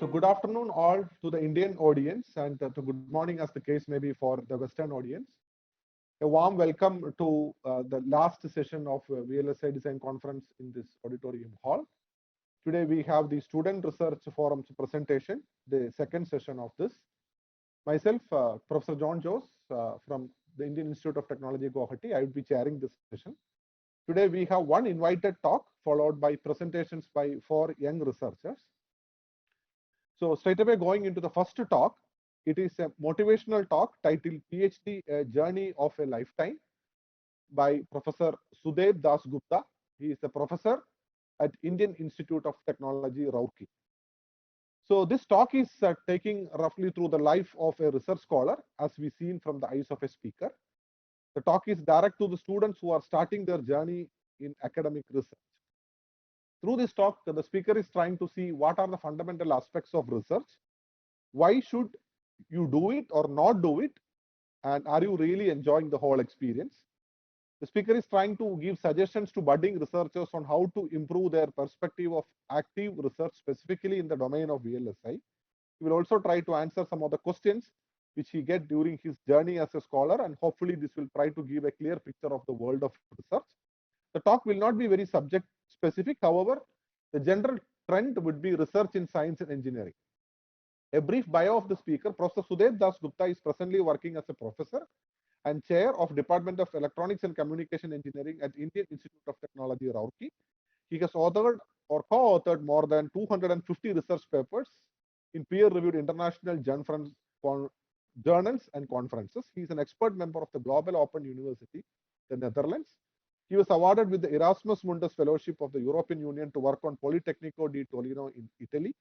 So good afternoon all to the Indian audience and to good morning as the case may be for the Western audience. A warm welcome to the last session of VLSI Design Conference in this auditorium hall. Today we have the Student Research Forum's presentation, the second session of this. Myself, Professor John Jose from the Indian Institute of Technology, Guwahati, I will be chairing this session. Today we have one invited talk followed by presentations by 4 young researchers. So straight away going into the first talk, it is a motivational talk titled PhD, A Journey of a Lifetime by Professor Sudeb Das Gupta. He is a professor at Indian Institute of Technology, Roorkee. So this talk is taking roughly through the life of a research scholar as we seen from the eyes of a speaker. The talk is direct to the students who are starting their journey in academic research. Through this talk, the speaker is trying to see what are the fundamental aspects of research, why should you do it or not do it, and are you really enjoying the whole experience? The speaker is trying to give suggestions to budding researchers on how to improve their perspective of active research, specifically in the domain of VLSI. He will also try to answer some of the questions which he gets during his journey as a scholar, and hopefully this will try to give a clear picture of the world of research. The talk will not be very subject specific, however, the general trend would be research in science and engineering. A brief bio of the speaker: Professor Sudeb Das Gupta is presently working as a professor and chair of Department of Electronics and Communication Engineering at Indian Institute of Technology, Roorkee. He has authored or co-authored more than 250 research papers in peer-reviewed international journals and conferences. He is an expert member of the Global Open University, the Netherlands. He was awarded with the Erasmus Mundus Fellowship of the European Union to work on Politecnico di Torino in Italy.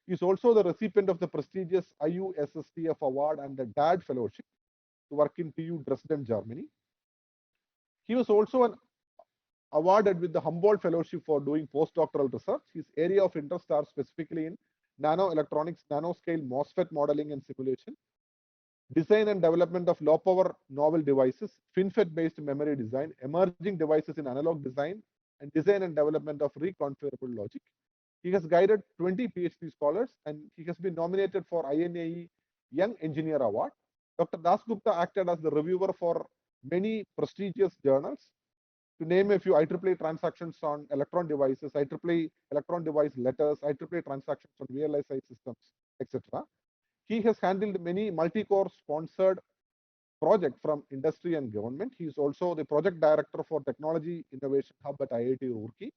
He is also the recipient of the prestigious IUSSTF Award and the DAD Fellowship to work in TU Dresden, Germany. He was also awarded with the Humboldt Fellowship for doing postdoctoral research. His area of interest are specifically in nanoelectronics, nanoscale MOSFET modeling and simulation, design and development of low-power novel devices, FinFET-based memory design, emerging devices in analog design, and design and development of reconfigurable logic. He has guided 20 PhD scholars, and he has been nominated for INAE Young Engineer Award. Dr. Das Gupta acted as the reviewer for many prestigious journals. To name a few: IEEE transactions on electron devices, IEEE electron device letters, IEEE transactions on VLSI systems, etc. He has handled many multi-core sponsored projects from industry and government. He is also the project director for Technology Innovation Hub at IIT Roorkee.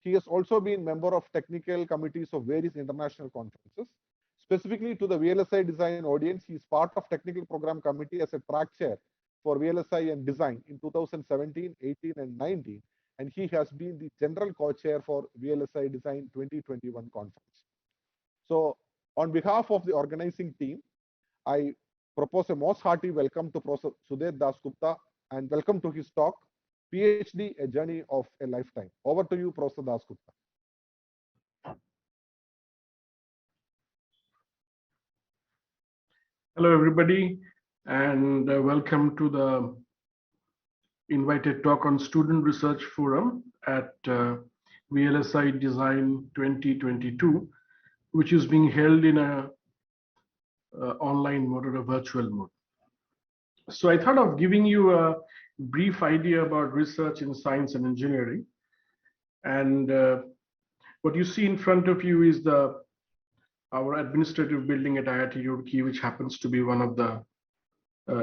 He has also been member of technical committees of various international conferences. Specifically to the VLSI design audience, he is part of technical program committee as a track chair for VLSI and design in 2017, 18, and 19. And he has been the general co-chair for VLSI Design 2021 conference. So on behalf of the organizing team, I propose a most hearty welcome to Professor Sudeb Das Gupta and welcome to his talk, PhD, A Journey of a Lifetime. Over to you, Professor Das Gupta. Hello, everybody, and welcome to the invited talk on Student Research Forum at VLSI Design 2022, which is being held in a online mode or a virtual mode. So I thought of giving you a brief idea about research in science and engineering. And what you see in front of you is our administrative building at IIT Roorkee, which happens to be one of the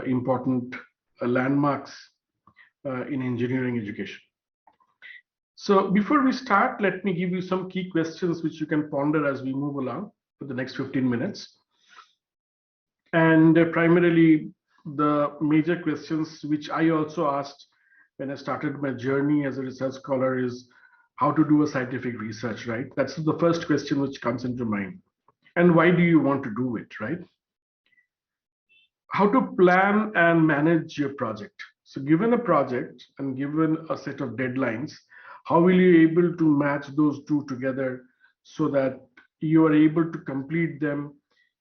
important landmarks in engineering education. So before we start, let me give you some key questions which you can ponder as we move along for the next 15 minutes. And primarily, the major questions which I also asked when I started my journey as a research scholar is how to do a scientific research, right? That's the first question which comes into mind. And why do you want to do it, right? How to plan and manage your project. So given a project and given a set of deadlines, how will you be able to match those two together so that you are able to complete them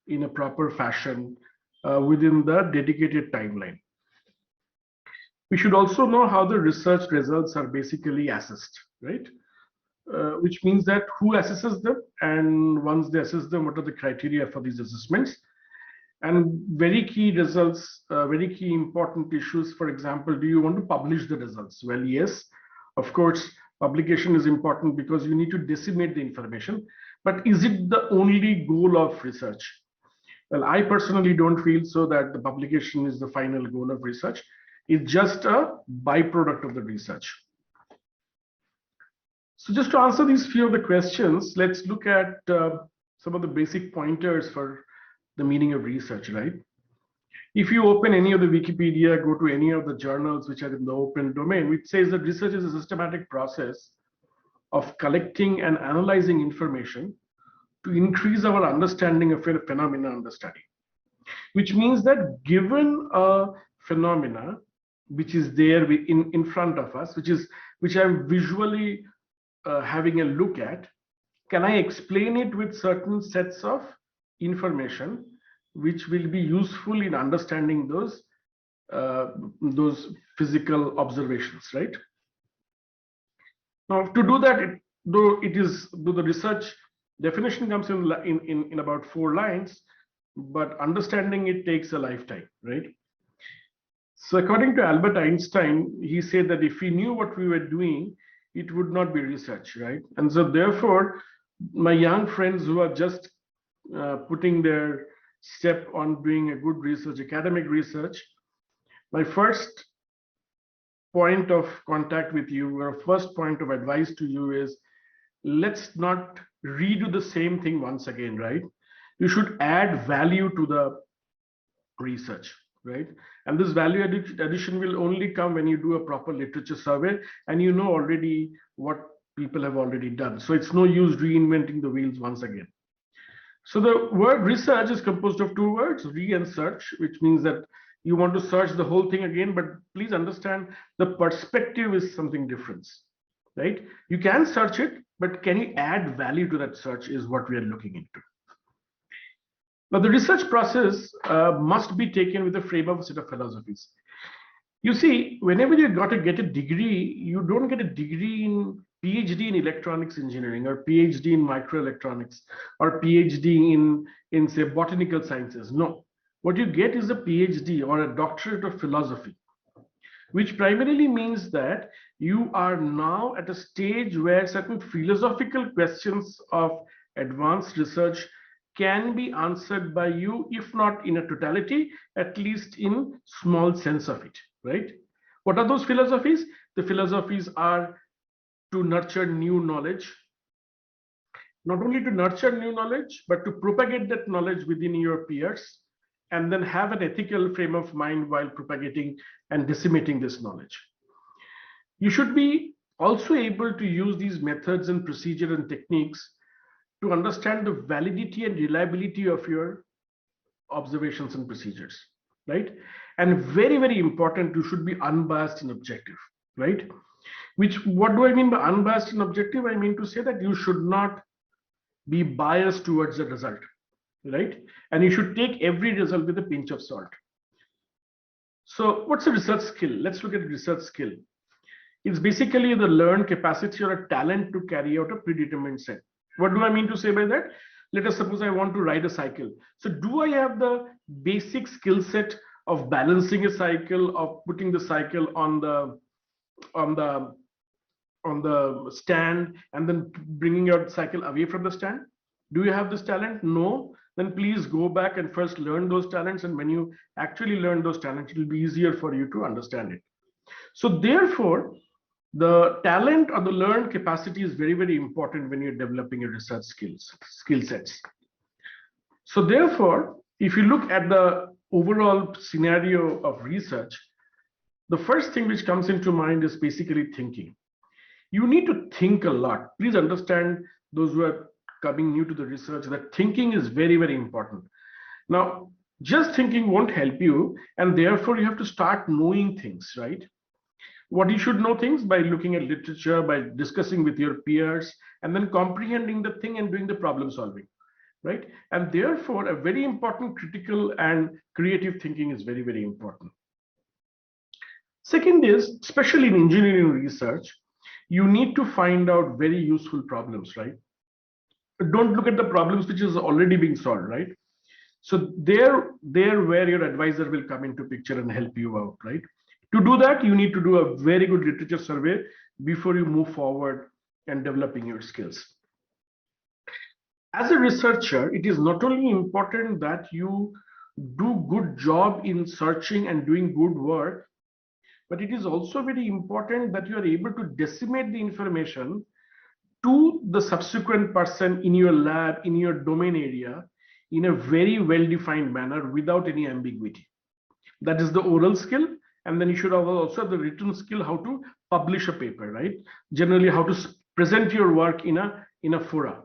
in a proper fashion within the dedicated timeline? We should also know how the research results are basically assessed, right? which means that who assesses them, and once they assess them, what are the criteria for these assessments, and very key results, very key important issues. For example, do you want to publish the results? Well, yes, of course, publication is important because you need to disseminate the information, but is it the only goal of research? Well, I personally don't feel so, that the publication is the final goal of research. It's just a byproduct of the research. So just to answer these few of the questions, let's look at some of the basic pointers for the meaning of research, right? If you open any of the Wikipedia, go to any of the journals which are in the open domain, which says that research is a systematic process of collecting and analyzing information to increase our understanding of a phenomena under study. Which means that given a phenomena which is there in front of us, which I'm visually having a look at, can I explain it with certain sets of information which will be useful in understanding those physical observations, right? Now, to do that, though the research definition comes in about 4 lines, but understanding it takes a lifetime, right? So according to Albert Einstein, he said that if we knew what we were doing, it would not be research, right? And so therefore, my young friends who are just putting their step on doing a good research, academic research, my first point of contact with you, or first point of advice to you is, let's not redo the same thing once again, right? You should add value to the research, right? And this value addition will only come when you do a proper literature survey and you know already what people have already done. So it's no use reinventing the wheels once again. So the word research is composed of 2 words, re and search, which means that you want to search the whole thing again, but please understand the perspective is something different, right? You can search it, but can you add value to that search is what we are looking into. Now, the research process must be taken with the frame of a set of philosophies. You see, whenever you got to get a degree, you don't get a degree in PhD in electronics engineering, or PhD in microelectronics, or PhD in say botanical sciences. No, what you get is a PhD or a doctorate of philosophy, which primarily means that you are now at a stage where certain philosophical questions of advanced research can be answered by you, if not in a totality, at least in small sense of it, right? What are those philosophies? The philosophies are to nurture new knowledge, not only to nurture new knowledge, but to propagate that knowledge within your peers, and then have an ethical frame of mind while propagating and disseminating this knowledge. You should be also able to use these methods and procedure and techniques to understand the validity and reliability of your observations and procedures, right? And very, very important, you should be unbiased and objective, right? What do I mean by unbiased and objective? I mean to say that you should not be biased towards the result, right? And you should take every result with a pinch of salt. So what's a research skill? Let's look at research skill. It's basically the learned capacity or a talent to carry out a predetermined set. What do I mean to say by that? Let us suppose I want to ride a cycle. So do I have the basic skill set of balancing a cycle, of putting the cycle on the stand and then bringing your cycle away from the stand? Do you have this talent? No. Then please go back and first learn those talents. And when you actually learn those talents, it will be easier for you to understand it. So therefore, the talent or the learned capacity is very, very important when you're developing your research skill sets. So therefore, if you look at the overall scenario of research, the first thing which comes into mind is basically thinking. You need to think a lot. Please understand, those who are coming new to the research, that thinking is very, very important. Now, just thinking won't help you, and therefore you have to start knowing things, right? What you should know things by looking at literature, by discussing with your peers, and then comprehending the thing and doing the problem solving, right? And therefore, a very important critical and creative thinking is very, very important. Second is, especially in engineering research, you need to find out very useful problems, right? Don't look at the problems which is already being solved, right? So there where your advisor will come into picture and help you out, right? To do that, you need to do a very good literature survey before you move forward and developing your skills. As a researcher, it is not only important that you do good job in searching and doing good work, but it is also very important that you are able to disseminate the information to the subsequent person in your lab, in your domain area, in a very well-defined manner without any ambiguity. That is the oral skill. And then you should have also the written skill, how to publish a paper, right? Generally, how to present your work in a fora.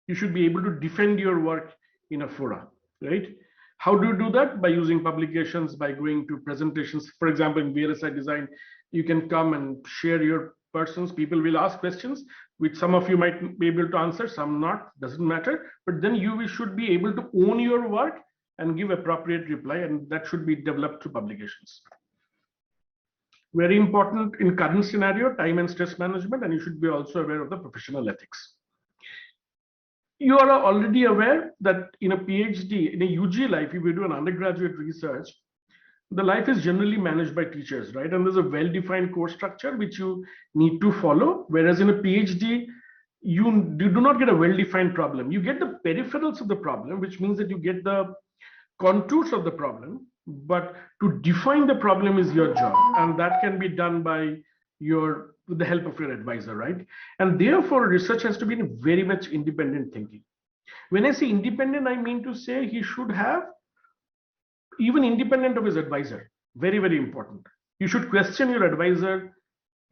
You should be able to defend your work in a fora, right? How do you do that? By using publications, by going to presentations. For example, in VLSI design, you can come and share your persons. People will ask questions, which some of you might be able to answer, some not, doesn't matter. But then you should be able to own your work and give appropriate reply, and that should be developed through publications. Very important in current scenario, time and stress management, and you should be also aware of the professional ethics. You are already aware that in a PhD, in a UG life, if you do an undergraduate research, the life is generally managed by teachers, right? And there's a well-defined course structure which you need to follow. Whereas in a PhD, you do not get a well-defined problem. You get the peripherals of the problem, which means that you get the contours of the problem, but to define the problem is your job, and that can be done by with the help of your advisor, right? And therefore, research has to be very much independent thinking. When I say independent, I mean to say he should have even independent of his advisor. Very, very important. You should question your advisor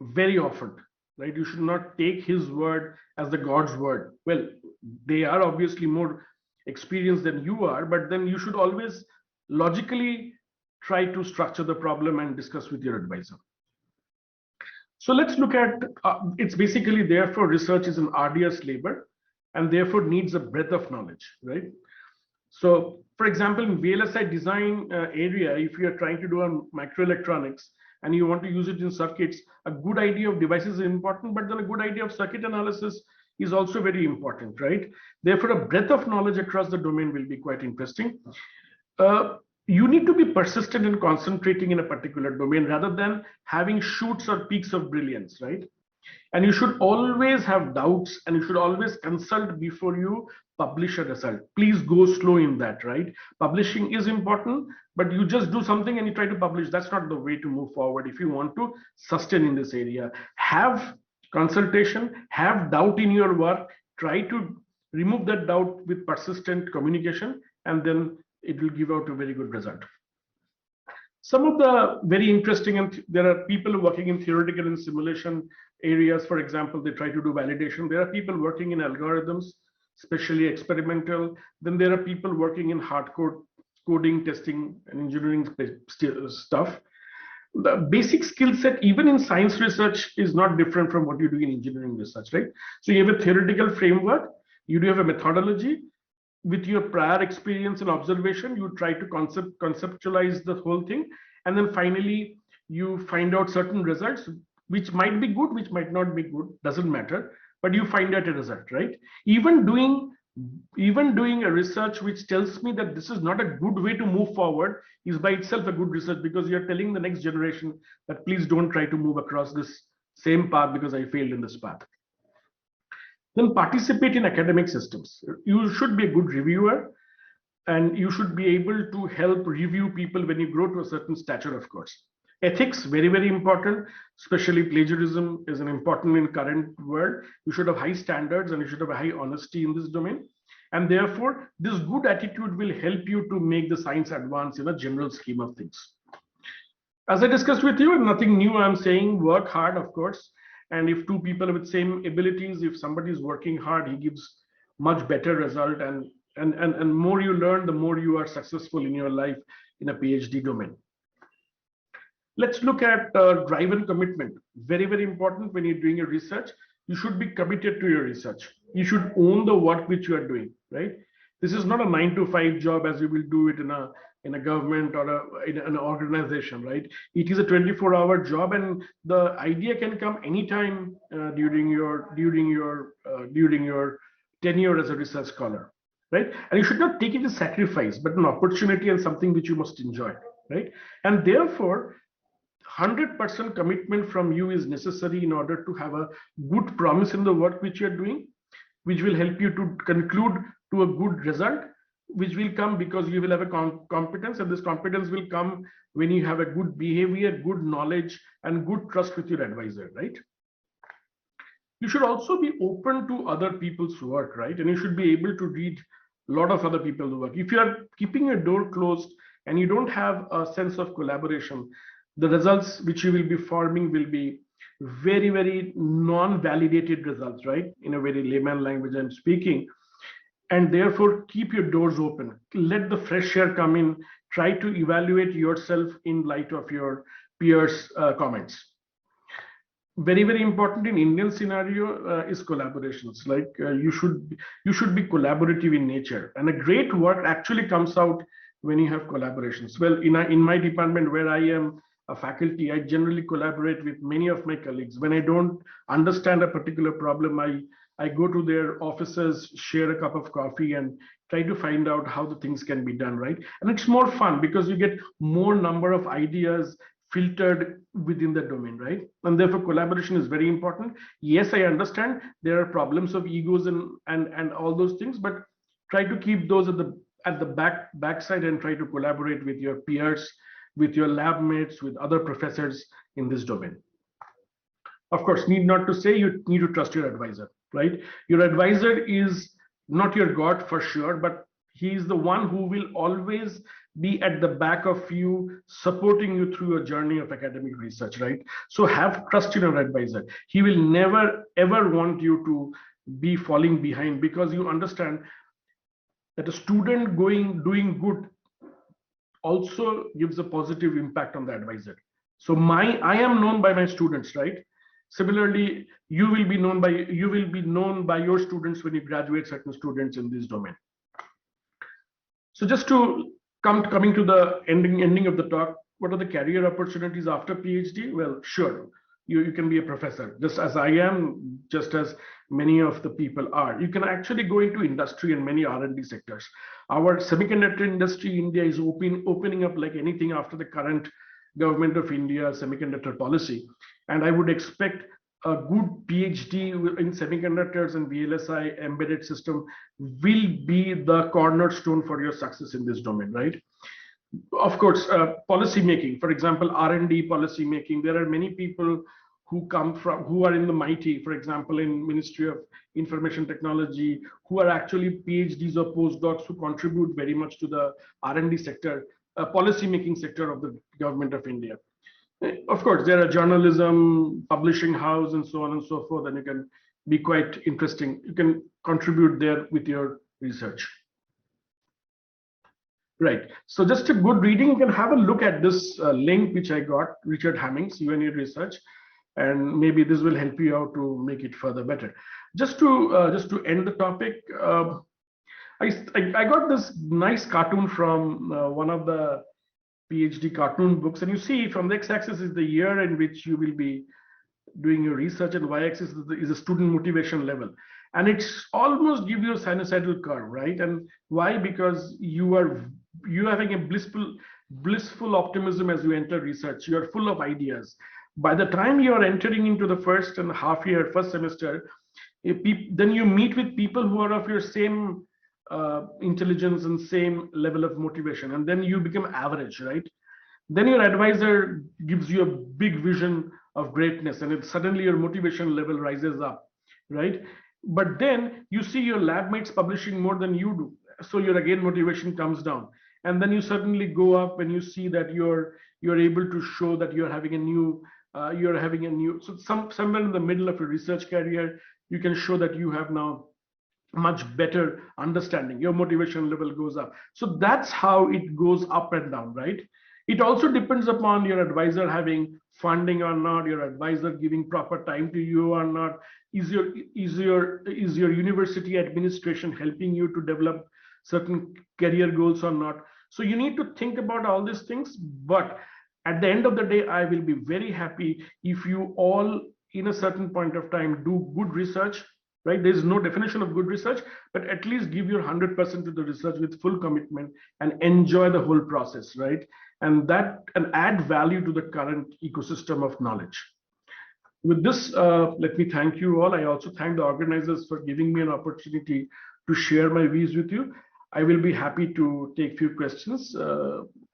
very often, right? You should not take his word as the God's word. Well, they are obviously more experienced than you are, but then you should always logically try to structure the problem and discuss with your advisor. So let's look at, it's basically therefore research is an arduous labor and therefore needs a breadth of knowledge, right? So for example, in VLSI design area, if you are trying to do on microelectronics and you want to use it in circuits, a good idea of devices is important, but then a good idea of circuit analysis is also very important, right? Therefore, a breadth of knowledge across the domain will be quite interesting. You need to be persistent in concentrating in a particular domain rather than having shoots or peaks of brilliance, right? And you should always have doubts and you should always consult before you publish a result. Please go slow in that, right? Publishing is important, but you just do something and you try to publish. That's not the way to move forward. If you want to sustain in this area, have consultation, have doubt in your work, try to remove that doubt with persistent communication, and then it will give out a very good result. Some of the very interesting, and there are people working in theoretical and simulation areas. For example, they try to do validation. There are people working in algorithms, especially experimental. Then there are people working in hardcore coding, testing, and engineering stuff. The basic skill set, even in science research, is not different from what you do in engineering research, right? So you have a theoretical framework, you do have a methodology. With your prior experience and observation, you try to conceptualize the whole thing, and then finally you find out certain results, which might be good, which might not be good, doesn't matter, but you find out a result, right? Even doing a research which tells me that this is not a good way to move forward is by itself a good research, because you're telling the next generation that please don't try to move across this same path because I failed in this path. Then participate in academic systems. You should be a good reviewer, and you should be able to help review people when you grow to a certain stature, of course. Ethics, very, very important, especially plagiarism is an important in current world. You should have high standards and you should have a high honesty in this domain. And therefore, this good attitude will help you to make the science advance in a general scheme of things. As I discussed with you, nothing new I'm saying, work hard, of course. And if two people with same abilities, if somebody is working hard, he gives much better result. And more you learn, the more you are successful in your life in a PhD domain. Let's look at drive and commitment. Very, very important when you're doing your research. You should be committed to your research. You should own the work which you are doing, right? This is not a 9 to 5 job as you will do it in a government or in an organization, right? It is a 24-hour job, and the idea can come anytime during your tenure as a research scholar, right? And you should not take it as sacrifice, but an opportunity and something which you must enjoy, right? And therefore, 100% commitment from you is necessary in order to have a good promise in the work which you're doing, which will help you to conclude to a good result, which will come because you will have a competence, and this competence will come when you have a good behavior, good knowledge, and good trust with your advisor, right? You should also be open to other people's work, right? And you should be able to read a lot of other people's work. If you are keeping your door closed and you don't have a sense of collaboration, the results which you will be forming will be very, very non-validated results, right? In a very layman language I'm speaking. And therefore, keep your doors open. Let the fresh air come in. Try to evaluate yourself in light of your peers' comments. Very, very important in Indian scenario is collaborations. Like you should be collaborative in nature, and a great work actually comes out when you have collaborations. Well, in my department where I am a faculty, I generally collaborate with many of my colleagues. When I don't understand a particular problem, I go to their offices, share a cup of coffee, and try to find out how the things can be done, right? And it's more fun because you get more number of ideas filtered within the domain, right? And therefore collaboration is very important. Yes, I understand there are problems of egos and all those things, but try to keep those at the backside and try to collaborate with your peers, with your lab mates, with other professors in this domain. Of course, need not to say you need to trust your advisor, right? Your advisor is not your God for sure, but he is the one who will always be at the back of you, supporting you through your journey of academic research, right? So have trust in your advisor. He will never ever want you to be falling behind, because you understand that a student doing good also gives a positive impact on the advisor. So I am known by my students, right? Similarly, you will be known by your students when you graduate certain students in this domain. So just to coming to the ending of the talk, what are the career opportunities after PhD? Well, sure, you can be a professor, just as I am, just as many of the people are. You can actually go into industry and many R&D sectors. Our semiconductor industry in India is opening up like anything after the current government of India semiconductor policy. And I would expect a good PhD in semiconductors and VLSI embedded system will be the cornerstone for your success in this domain, right? Of course, policy making, for example, R&D policy making. There are many people who are in the MIT, for example, in Ministry of Information Technology, who are actually PhDs or postdocs who contribute very much to the R&D sector, policy making sector of the government of India. Of course, there are journalism, publishing house, and so on and so forth, and you can be quite interesting. You can contribute there with your research. Right. So just a good reading, you can have a look at this link which I got, Richard Hamming's UNE Research, and maybe this will help you out to make it further better. Just to end the topic, I got this nice cartoon from one of the PhD cartoon books, and you see from the x-axis is the year in which you will be doing your research, and y-axis is the student motivation level, and it's almost give you a sinusoidal curve, right? And why? Because you are having a blissful optimism as you enter research. You are full of ideas. By the time you are entering into the first semester, then you meet with people who are of your same intelligence and same level of motivation, and then you become average, right? Then your advisor gives you a big vision of greatness, and suddenly your motivation level rises up, right? But then you see your lab mates publishing more than you do, so your again motivation comes down, and then you suddenly go up and you see that you're able to show that you're having a new so somewhere in the middle of your research career, you can show that you have now much better understanding. Your motivation level goes up. So that's how it goes up and down, right? It also depends upon your advisor having funding or not, your advisor giving proper time to you or not. Is your university administration helping you to develop certain career goals or not. So you need to think about all these things. But at the end of the day, I will be very happy if you all, in a certain point of time, do good research, right? There is no definition of good research, but at least give your 100% to the research with full commitment and enjoy the whole process, right? And add value to the current ecosystem of knowledge. With this, let me thank you all. I also thank the organizers for giving me an opportunity to share my views with you. I will be happy to take few questions,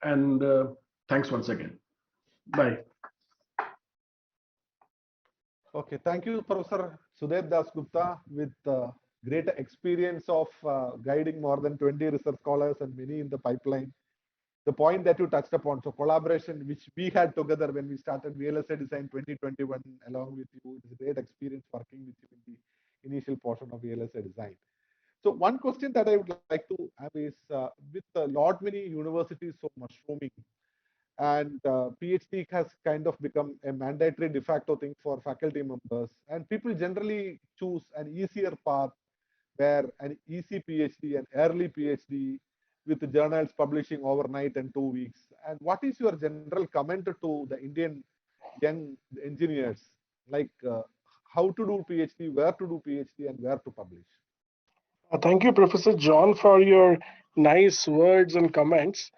and thanks once again. Bye. Okay, thank you, Professor Sudev Das Gupta, with great experience of guiding more than 20 research scholars and many in the pipeline. The point that you touched upon, so collaboration, which we had together when we started VLSI Design 2021 along with you, it is a great experience working with you in the initial portion of VLSI Design. So one question that I would like to have is, with a lot many universities so mushrooming, and PhD has kind of become a mandatory de facto thing for faculty members, and people generally choose an easier path where an easy PhD, an early PhD with journals publishing overnight in 2 weeks. And what is your general comment to the Indian young engineers, like how to do PhD, where to do PhD, and where to publish? Thank you, Professor John, for your nice words and comments.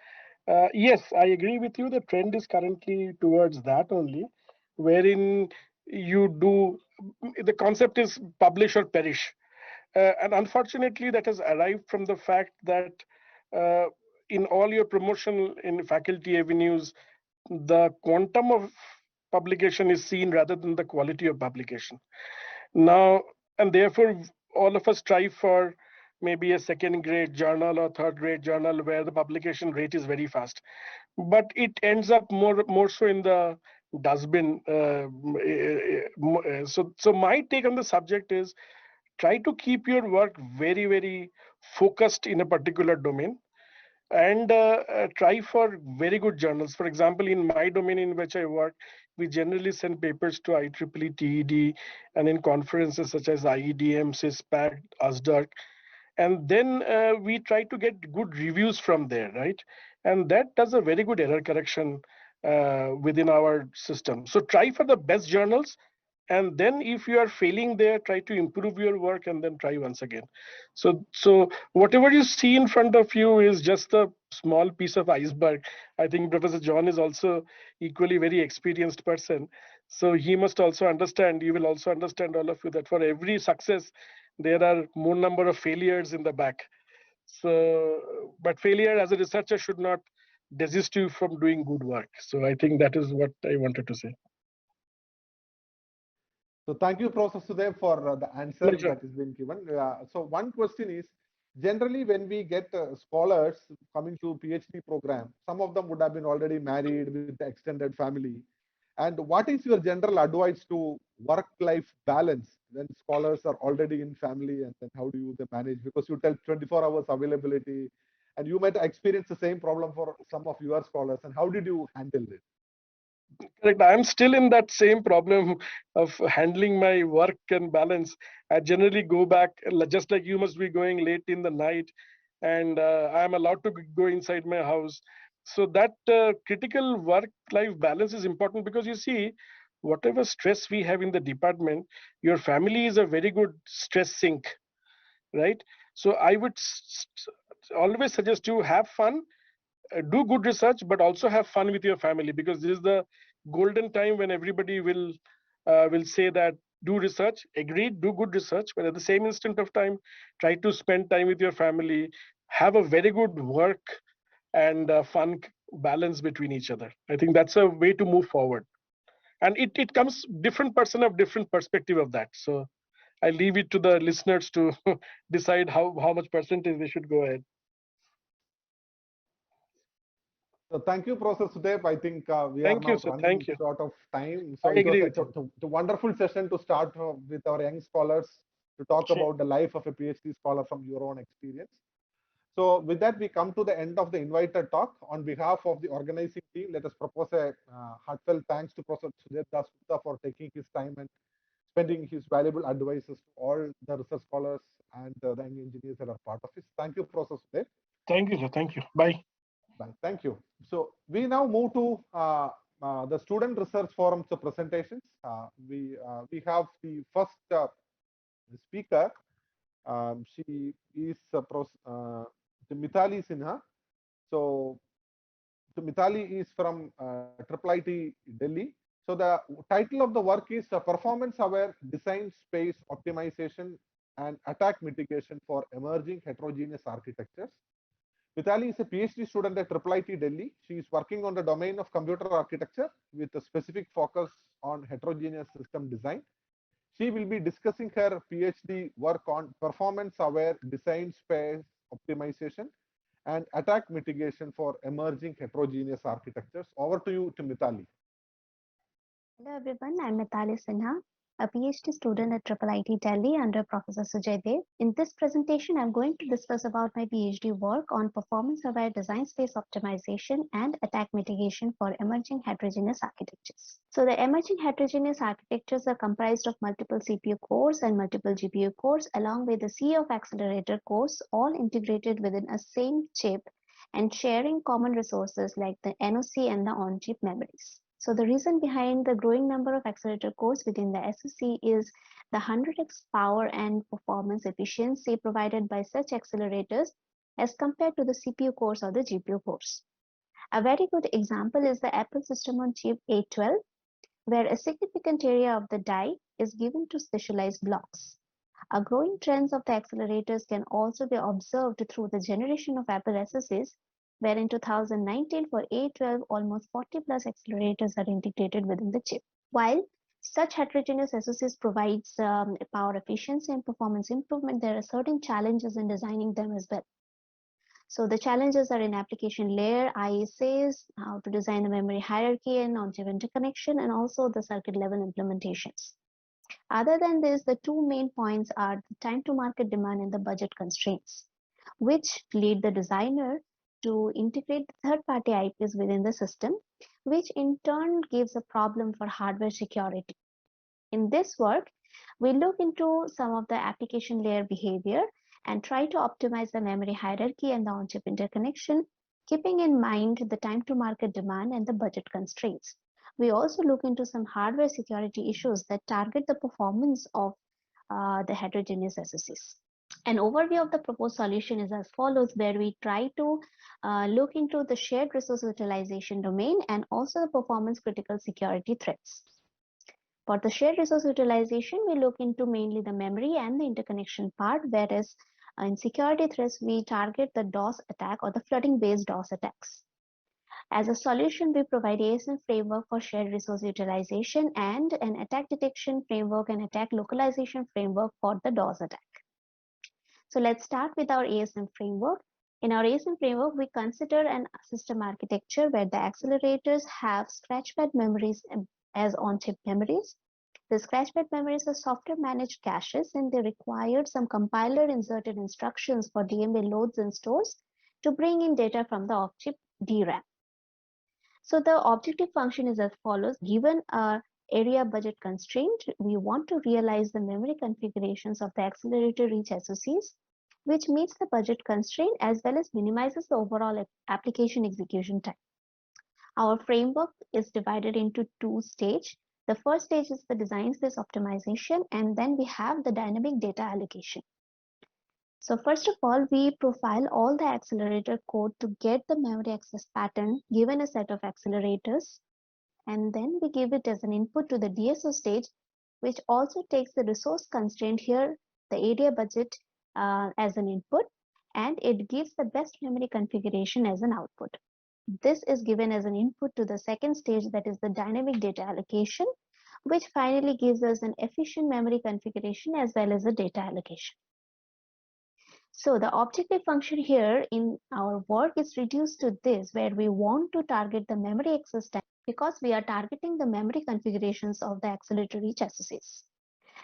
Yes, I agree with you. The trend is currently towards that only, wherein you do, the concept is publish or perish. And unfortunately, that has arrived from the fact that uh, in all your promotion in faculty avenues, the quantum of publication is seen rather than the quality of publication. Now, and therefore, all of us strive for maybe a second grade journal or third grade journal where the publication rate is very fast, but it ends up more so in the dustbin. So my take on the subject is try to keep your work very focused in a particular domain, and try for very good journals. For example, in my domain in which I work, we generally send papers to IEEE, TED, and in conferences such as IEDM, CISPAC, ASDARC, and then we try to get good reviews from there, right? And that does a very good error correction within our system. So try for the best journals, and then if you are failing there, try to improve your work and then try once again. So whatever you see in front of you is just a small piece of iceberg. I think Professor John is also equally very experienced person, so he must also understand, you will also understand, all of you, that for every success there are more number of failures in the back. So but failure as a researcher should not desist you from doing good work. So I think that is what I wanted to say. So thank you, Professor Sudev, for the answer Pleasure. that has been given. So one question is, generally when we get scholars coming to PhD program, some of them would have been already married with the extended family. And what is your general advice to work-life balance when scholars are already in family, and then how do you manage? Because you tell 24 hours availability, and you might experience the same problem for some of your scholars. And how did you handle it? Correct. I'm still in that same problem of handling my work and balance. I generally go back, just like you must be going late in the night, and I'm allowed to go inside my house. So that critical work-life balance is important, because you see, whatever stress we have in the department, your family is a very good stress sink, right? So I would always suggest you have fun, do good research, but also have fun with your family, because this is the golden time when everybody will say that do research, agreed, do good research, but at the same instant of time, try to spend time with your family, have a very good work and fun balance between each other. I think that's a way to move forward. And it comes, different person have different perspective of that. So I leave it to the listeners to decide how much percentage they should go ahead. So thank you, Professor Sudev. I think we are Thank you, now sir. running Thank you. short of time. I So it was agree with you. a wonderful session to start with our young scholars to talk Sure. about the life of a PhD scholar from your own experience. So with that, we come to the end of the invited talk. On behalf of the organizing team, let us propose a heartfelt thanks to Professor Sudev Das Gupta for taking his time and spending his valuable advices to all the research scholars and the young engineers that are part of it. Thank you, Professor Sudhir. Thank you, sir. Thank you. Bye. Bye. Thank you. So we now move to the Student Research Forum's presentations. We have the first speaker. She is Mithali Sinha. So Mithali is from IIIT Delhi. So the title of the work is Performance-Aware Design Space Optimization and Attack Mitigation for Emerging Heterogeneous Architectures. Mithali is a PhD student at IIIT Delhi. She is working on the domain of computer architecture with a specific focus on heterogeneous system design. She will be discussing her PhD work on performance-aware design space optimization and attack mitigation for emerging heterogeneous architectures. Over to you, Mithali. Hello everyone, I'm Mithali Sinha, a PhD student at IIIT Delhi under Professor Sujay Dev. In this presentation, I'm going to discuss about my PhD work on performance-aware design space optimization and attack mitigation for emerging heterogeneous architectures. So the emerging heterogeneous architectures are comprised of multiple CPU cores and multiple GPU cores along with the C of Accelerator cores, all integrated within a same chip and sharing common resources like the NOC and the on-chip memories. So the reason behind the growing number of accelerator cores within the SoC is the 100x power and performance efficiency provided by such accelerators as compared to the CPU cores or the GPU cores. A very good example is the Apple system on chip A12, where a significant area of the die is given to specialized blocks. A growing trend of the accelerators can also be observed through the generation of Apple SoCs, where in 2019 for A12, almost 40 plus accelerators are integrated within the chip. While such heterogeneous SoCs provides power efficiency and performance improvement, there are certain challenges in designing them as well. So the challenges are in application layer, ISAs, how to design the memory hierarchy and on-chip interconnection, and also the circuit level implementations. Other than this, the two main points are the time to market demand and the budget constraints, which lead the designer to integrate third-party IPs within the system, which in turn gives a problem for hardware security. In this work, we look into some of the application layer behavior and try to optimize the memory hierarchy and the on-chip interconnection, keeping in mind the time to market demand and the budget constraints. We also look into some hardware security issues that target the performance of the heterogeneous SoCs. An overview of the proposed solution is as follows, where we try to look into the shared resource utilization domain and also the performance critical security threats. For the shared resource utilization, we look into mainly the memory and the interconnection part, whereas in security threats, we target the DOS attack or the flooding-based DOS attacks. As a solution, we provide Asm Framework for shared resource utilization and an attack detection framework and attack localization framework for the DOS attack. So let's start with our Asm Framework. In our Asm Framework, we consider an system architecture where the accelerators have scratchpad memories as on-chip memories. The scratchpad memories are software managed caches, and they require some compiler inserted instructions for DMA loads and stores to bring in data from the off-chip DRAM. So the objective function is as follows. Given a area budget constraint, we want to realize the memory configurations of the accelerator reach SoCs, which meets the budget constraint as well as minimizes the overall application execution time. Our framework is divided into two stages. The first stage is the design space optimization, and then we have the dynamic data allocation. So first of all, we profile all the accelerator code to get the memory access pattern given a set of accelerators, and then we give it as an input to the DSO stage, which also takes the resource constraint here, the area budget as an input, and it gives the best memory configuration as an output. This is given as an input to the second stage, that is the dynamic data allocation, which finally gives us an efficient memory configuration as well as a data allocation. So the objective function here in our work is reduced to this, where we want to target the memory access time because we are targeting the memory configurations of the accelerator reach SoCs.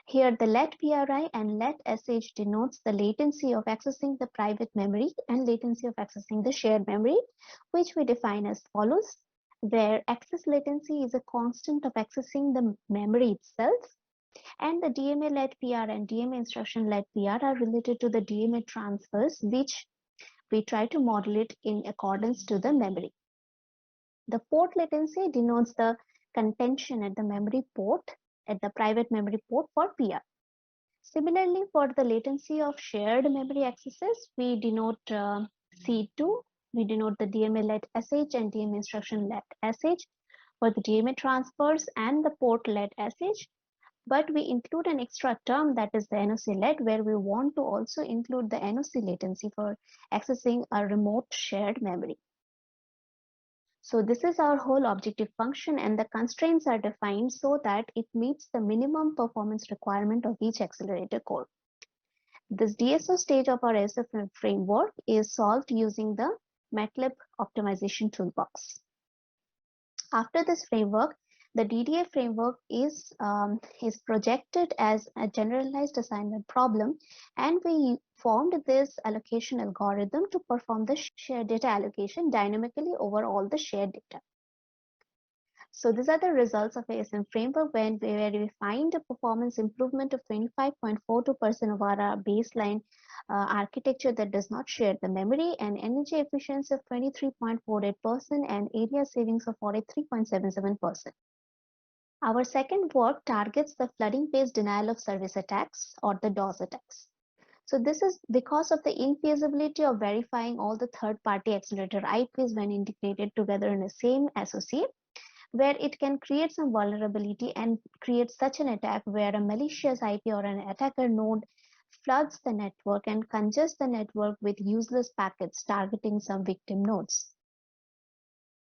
Here the let PRI and let SH denotes the latency of accessing the private memory and latency of accessing the shared memory, which we define as follows, where access latency is a constant of accessing the memory itself, And the DMA-led PR and DMA instruction-led PR are related to the DMA transfers, which we try to model it in accordance to the memory. The port latency denotes the contention at the memory port, at the private memory port for PR. Similarly, for the latency of shared memory accesses, we denote C2, we denote the DMA-led SH and DMA instruction-led SH for the DMA transfers and the port-led SH, but we include an extra term that is the NOC-led, where we want to also include the NOC latency for accessing a remote shared memory. So this is our whole objective function, and the constraints are defined so that it meets the minimum performance requirement of each accelerator core. This DSO stage of our SRF framework is solved using the MATLAB optimization toolbox. After this framework, the DDA framework is projected as a generalized assignment problem, and we formed this allocation algorithm to perform the shared data allocation dynamically over all the shared data. So these are the results of ASM framework where we find a performance improvement of 25.42% of our baseline architecture that does not share the memory, and energy efficiency of 23.48% and area savings of 43.77%. Our second work targets the flooding-based denial of service attacks, or the DOS attacks. So this is because of the infeasibility of verifying all the third-party accelerator IPs when integrated together in the same SoC, where it can create some vulnerability and create such an attack where a malicious IP or an attacker node floods the network and congests the network with useless packets targeting some victim nodes.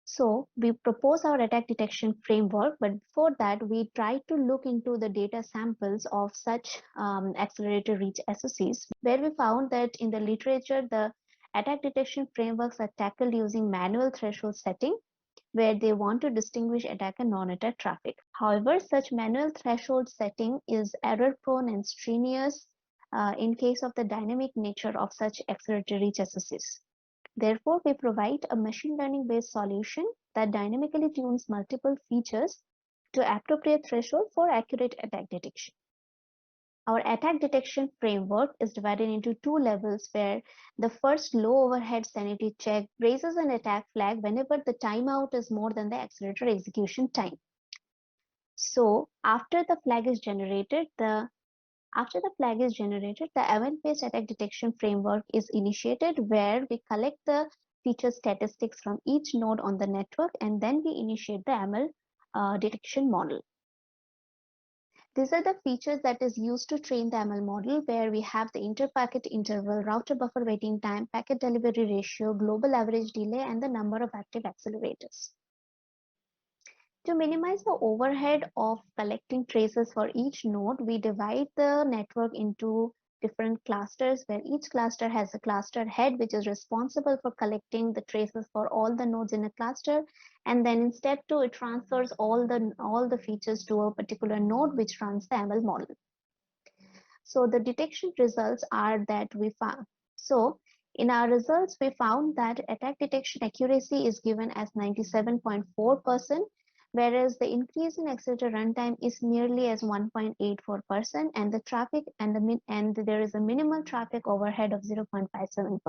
So we propose our attack detection framework, but before that, we try to look into the data samples of such accelerator reach SoCs, where we found that in the literature, the attack detection frameworks are tackled using manual threshold setting, where they want to distinguish attack and non-attack traffic. However, such manual threshold setting is error-prone and strenuous in case of the dynamic nature of such accelerator reach SoCs. Therefore, we provide a machine learning-based solution that dynamically tunes multiple features to appropriate threshold for accurate attack detection. Our attack detection framework is divided into two levels, where the first low overhead sanity check raises an attack flag whenever the timeout is more than the accelerator execution time. So after the flag is generated, the event-based attack detection framework is initiated, where we collect the feature statistics from each node on the network, and then we initiate the ML detection model. These are the features that is used to train the ML model, where we have the inter-packet interval, router buffer waiting time, packet delivery ratio, global average delay, and the number of active accelerators. To minimize the overhead of collecting traces for each node, we divide the network into different clusters, where each cluster has a cluster head which is responsible for collecting the traces for all the nodes in a cluster, and then in step 2 it transfers all the features to a particular node which runs the ML model. So the detection results are that we found. So in our results, we found that attack detection accuracy is given as 97.4%, whereas the increase in accelerator runtime is merely as 1.84%, and the traffic and there is a minimal traffic overhead of 0.57%.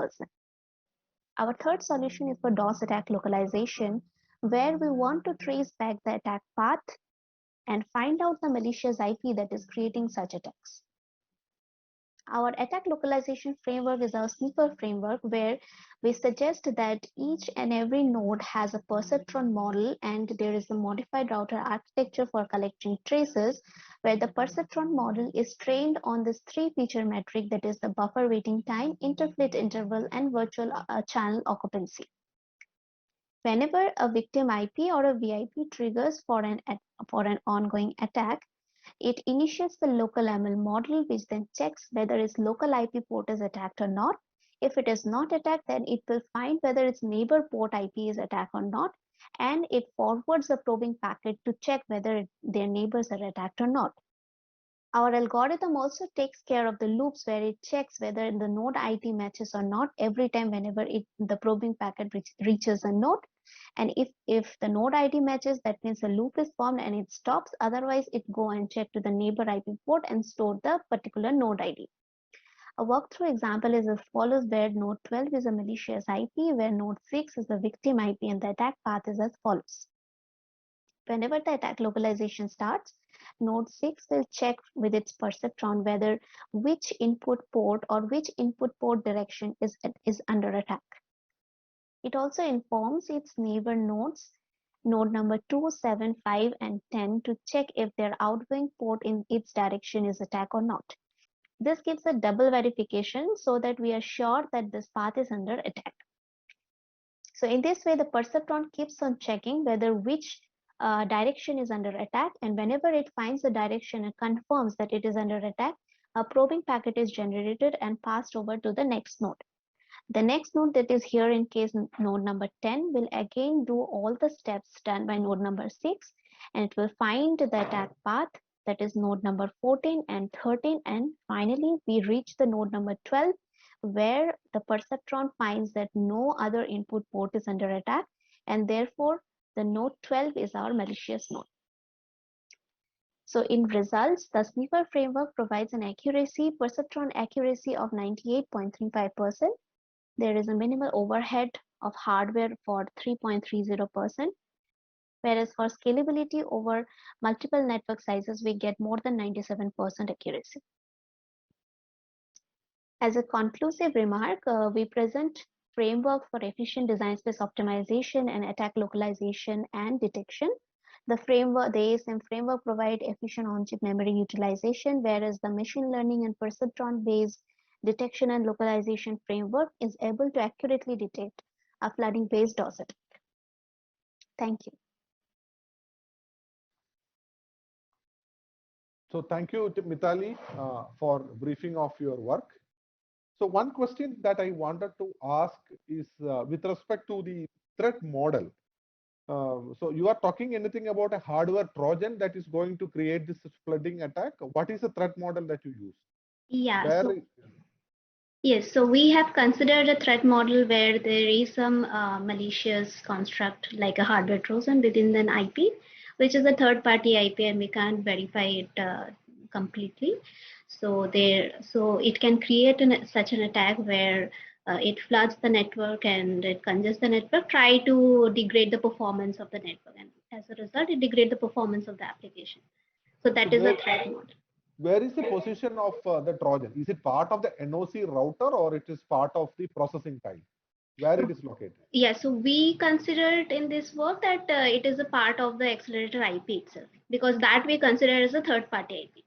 Our third solution is for DOS attack localization, where we want to trace back the attack path and find out the malicious IP that is creating such attacks. Our attack localization framework is our sniffer framework, where we suggest that each and every node has a perceptron model, and there is a modified router architecture for collecting traces, where the perceptron model is trained on this 3-feature metric, that is the buffer waiting time, interfleet interval, and virtual channel occupancy. Whenever a victim IP or a VIP triggers for an ongoing attack, it initiates the local ML model, which then checks whether its local IP port is attacked or not. If it is not attacked, then it will find whether its neighbor port IP is attacked or not, and it forwards the probing packet to check whether their neighbors are attacked or not. Our algorithm also takes care of the loops where it checks whether the node ID matches or not every time whenever the probing packet reaches a node. And if the node ID matches, that means a loop is formed and it stops. Otherwise, it go and check to the neighbor IP port and store the particular node ID. A walkthrough example is as follows, where node 12 is a malicious IP, where node 6 is the victim IP, and the attack path is as follows. Whenever the attack localization starts, node 6 will check with its perceptron whether which input port or which input port direction is under attack. It also informs its neighbor nodes, node number 2, 7, 5, and 10, to check if their outgoing port in its direction is attacked or not. This gives a double verification so that we are sure that this path is under attack. So in this way, the perceptron keeps on checking whether which direction is under attack, and whenever it finds the direction and confirms that it is under attack, a probing packet is generated and passed over to the next node. The next node, that is here in case node number 10, will again do all the steps done by node number 6, and it will find the attack path, that is node number 14 and 13, and finally we reach the node number 12, where the perceptron finds that no other input port is under attack, and therefore the node 12 is our malicious node. So in results, the Sniffer framework provides an perceptron accuracy of 98.35%. There is a minimal overhead of hardware for 3.30%, whereas for scalability over multiple network sizes, we get more than 97% accuracy. As a conclusive remark, we present framework for efficient design space optimization and attack localization and detection. The ASM framework provides efficient on-chip memory utilization, whereas the machine learning and perceptron-based detection and localization framework is able to accurately detect a flooding-based DOS attack. Thank you. So thank you, Mithali, for briefing of your work. So one question that I wanted to ask is with respect to the threat model. So you are talking anything about a hardware Trojan that is going to create this flooding attack? What is the threat model that you use? Yeah. Yes, so we have considered a threat model where there is some malicious construct like a hardware Trojan within an IP, which is a third-party IP, and we can't verify it completely. So it can create such an attack where it floods the network and it congests the network, try to degrade the performance of the network, and as a result, it degrades the performance of the application. So that is a threat model. Where is the position of the Trojan? Is it part of the NOC router or it is part of the processing tile? Where it is located? Yeah, so we considered in this work that it is a part of the accelerator IP itself, because that we consider as a third-party IP.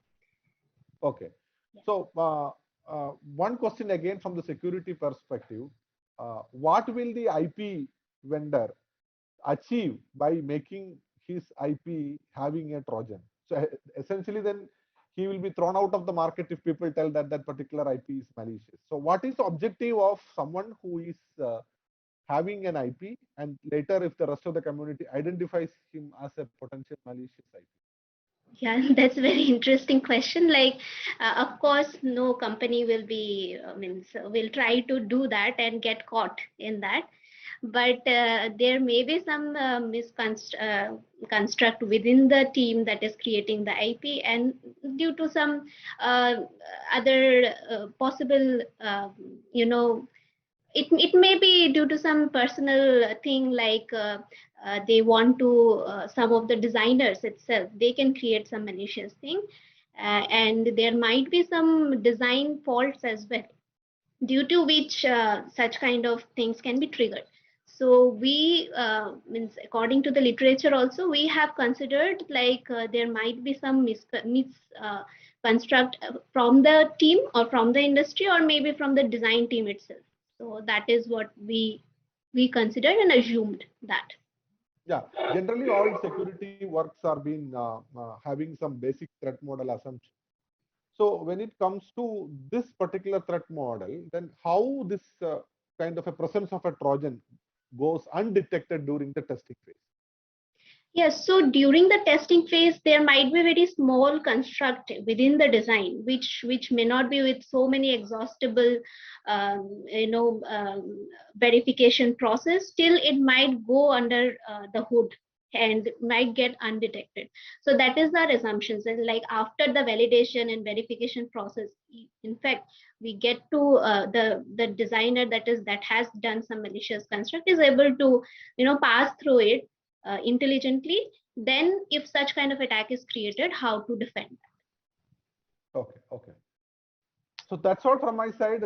Okay. Yeah. So one question again from the security perspective, what will the IP vendor achieve by making his IP having a Trojan? So essentially then he will be thrown out of the market if people tell that that particular IP is malicious. So what is the objective of someone who is having an IP and later if the rest of the community identifies him as a potential malicious IP? Yeah, that's a very interesting question. Like, of course, no company will will try to do that and get caught in that. But there may be some construct within the team that is creating the IP, and due to some other possible, it may be due to some personal thing, like they want to, some of the designers itself, they can create some malicious thing, and there might be some design faults as well, due to which such kind of things can be triggered. So we according to the literature also, we have considered like there might be some construct from the team or from the industry or maybe from the design team itself. So that is what we considered and assumed that. Yeah, generally all security works are being having some basic threat model assumption. So when it comes to this particular threat model, then how this kind of a presence of a Trojan goes undetected during the testing phase? Yes, so during the testing phase, there might be very small construct within the design, which may not be with so many exhaustible, verification process. Still, it might go under the hood and might get undetected. So that is our assumptions. And like after the validation and verification process, in fact, we get to the designer that has done some malicious construct is able to pass through it intelligently. Then if such kind of attack is created, how to defend that. Okay. So that's all from my side,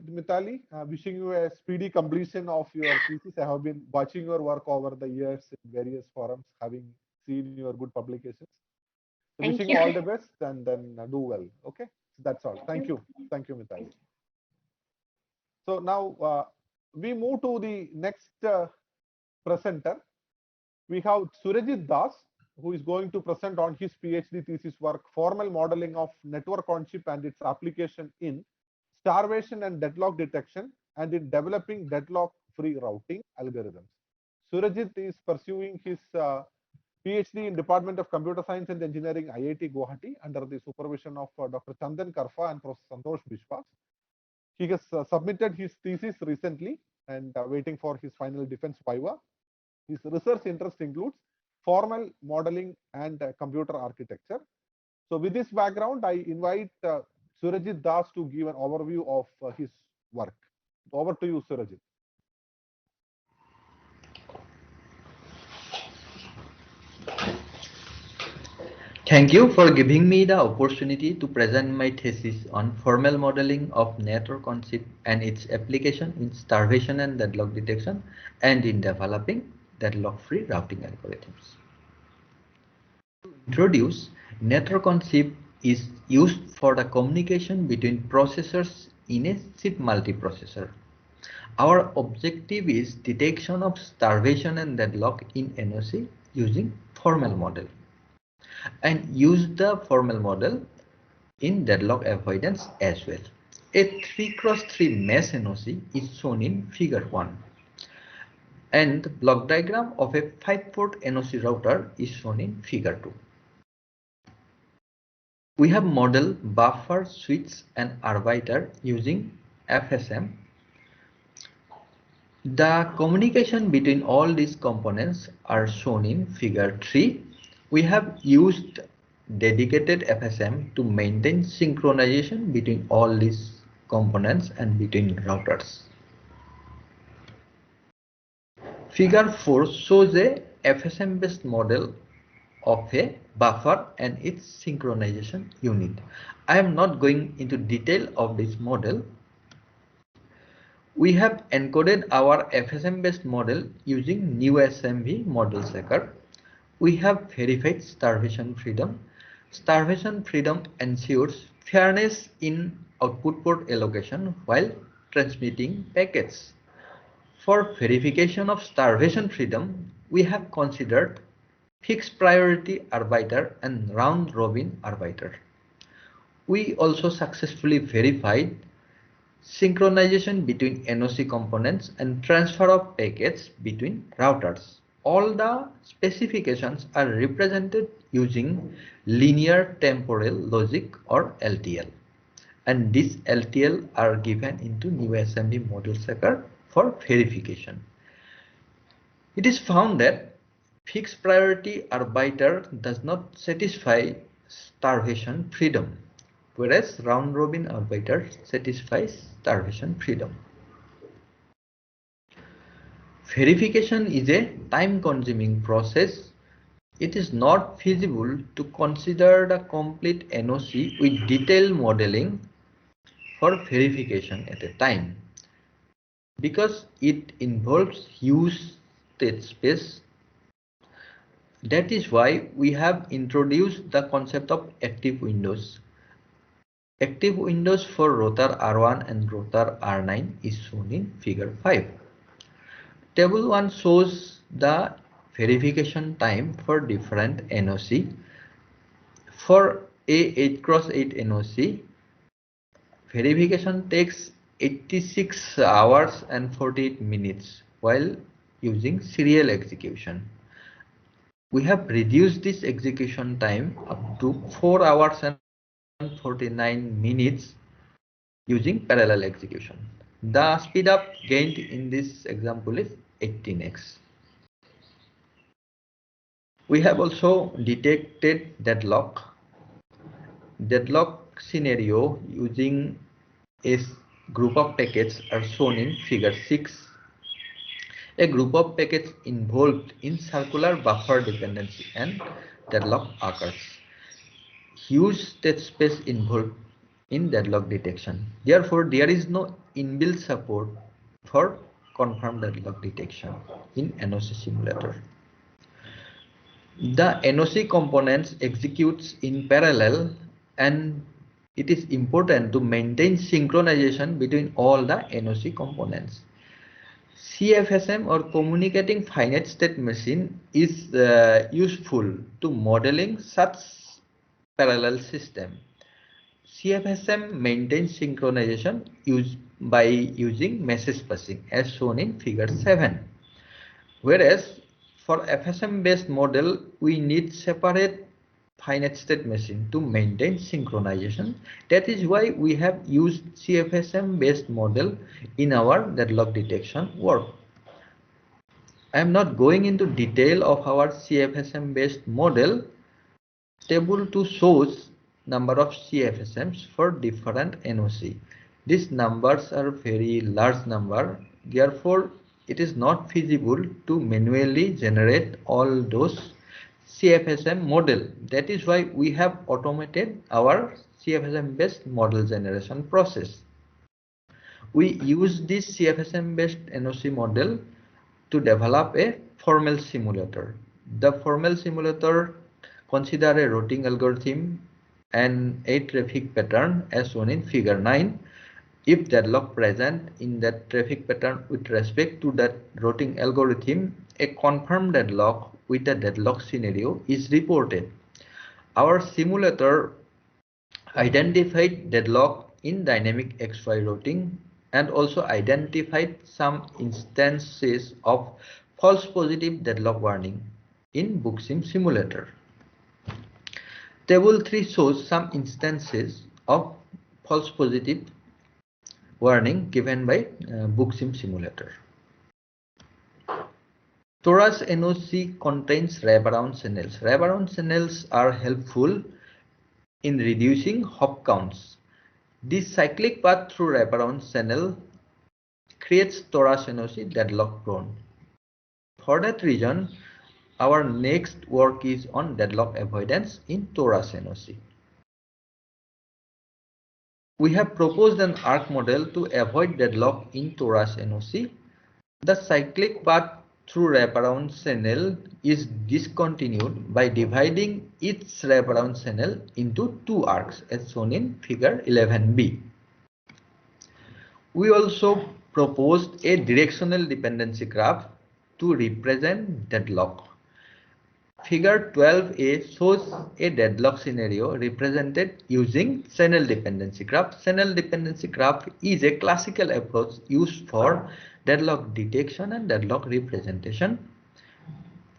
Mithali. Wishing you a speedy completion of your thesis. I have been watching your work over the years in various forums, having seen your good publications. So Thank wishing you. you all the best and then do well. Okay, so that's all. Thank you, Mithali. So now we move to the next presenter. We have Surajit Das, who is going to present on his PhD thesis work, Formal Modeling of Network on Chip and its Application in Starvation and Deadlock Detection and in Developing Deadlock-Free Routing Algorithms. Surajit is pursuing his PhD in Department of Computer Science and Engineering, IIT Guwahati, under the supervision of Dr. Chandan Karfa and Professor Santosh Biswas. He has submitted his thesis recently and waiting for his final defense viva. His research interest includes formal modeling and computer architecture. So with this background, I invite Surajit Das to give an overview of his work. Over to you, Surajit. Thank you for giving me the opportunity to present my thesis on formal modeling of network on chip and its application in starvation and deadlock detection and in developing deadlock-free routing algorithms. To introduce, network on chip is used for the communication between processors in a chip multiprocessor. Our objective is detection of starvation and deadlock in NOC using formal model, and use the formal model in deadlock avoidance as well. A 3x3 mesh NOC is shown in figure 1, and the block diagram of a 5-port NOC router is shown in figure 2. We have modeled buffer, switch and arbiter using FSM. The communication between all these components are shown in figure 3. We have used dedicated FSM to maintain synchronization between all these components and between routers. Figure 4 shows a FSM based model of a buffer and its synchronization unit. I am not going into detail of this model. We have encoded our FSM based model using new SMV model checker. We have verified starvation freedom. Starvation freedom ensures fairness in output port allocation while transmitting packets. For verification of starvation freedom, we have considered fixed priority arbiter and round robin arbiter. We also successfully verified synchronization between NOC components and transfer of packets between routers. All the specifications are represented using linear temporal logic or LTL, and these LTL are given into new SMV model checker for verification. It is found that fixed priority arbiter does not satisfy starvation freedom, whereas round robin arbiter satisfies starvation freedom. Verification is a time-consuming process. It is not feasible to consider the complete NOC with detailed modeling for verification at a time, because it involves huge state space. That is why we have introduced the concept of active windows. Active windows for router R1 and router R9 is shown in figure 5. Table 1 shows the verification time for different NOC. For a 8x8 NOC, verification takes 86 hours and 48 minutes while using serial execution. We have reduced this execution time up to 4 hours and 49 minutes using parallel execution. The speed up gained in this example is 18x. We have also detected deadlock. Deadlock scenario using a group of packets are shown in figure 6. A group of packets involved in circular buffer dependency and deadlock occurs. Huge state space involved in deadlock detection. Therefore, there is no inbuilt support for confirmed deadlock detection in NOC simulator. The NOC components executes in parallel, and it is important to maintain synchronization between all the NOC components. CFSM or communicating finite state machine is useful to modeling such parallel system. CFSM maintains synchronization by using message passing as shown in figure 7. Whereas for FSM based model, we need separate finite state machine to maintain synchronization. That is why we have used CFSM based model in our deadlock detection work. I am not going into detail of our CFSM based model. Table 2 shows number of CFSMs for different NOC. These numbers are very large number. Therefore, it is not feasible to manually generate all those CFSM model. That is why we have automated our CFSM based model generation process. We use this CFSM based NOC model to develop a formal simulator. The formal simulator consider a routing algorithm and a traffic pattern as shown in figure 9. If deadlock present in that traffic pattern with respect to that routing algorithm, a confirmed deadlock with a deadlock scenario is reported. Our simulator identified deadlock in dynamic XY routing and also identified some instances of false positive deadlock warning in BookSim simulator. Table 3 shows some instances of false positive warning given by BookSim simulator. Torus NOC contains wraparound channels. Wraparound channels are helpful in reducing hop counts. This cyclic path through wraparound channel creates Torus NOC deadlock prone. For that reason, our next work is on deadlock avoidance in Torus NOC. We have proposed an arc model to avoid deadlock in Torus NOC. The cyclic path through wraparound channel is discontinued by dividing each wraparound channel into two arcs as shown in figure 11b. We also proposed a directional dependency graph to represent deadlock. Figure 12a shows a deadlock scenario represented using channel dependency graph. Channel dependency graph is a classical approach used for deadlock detection and deadlock representation.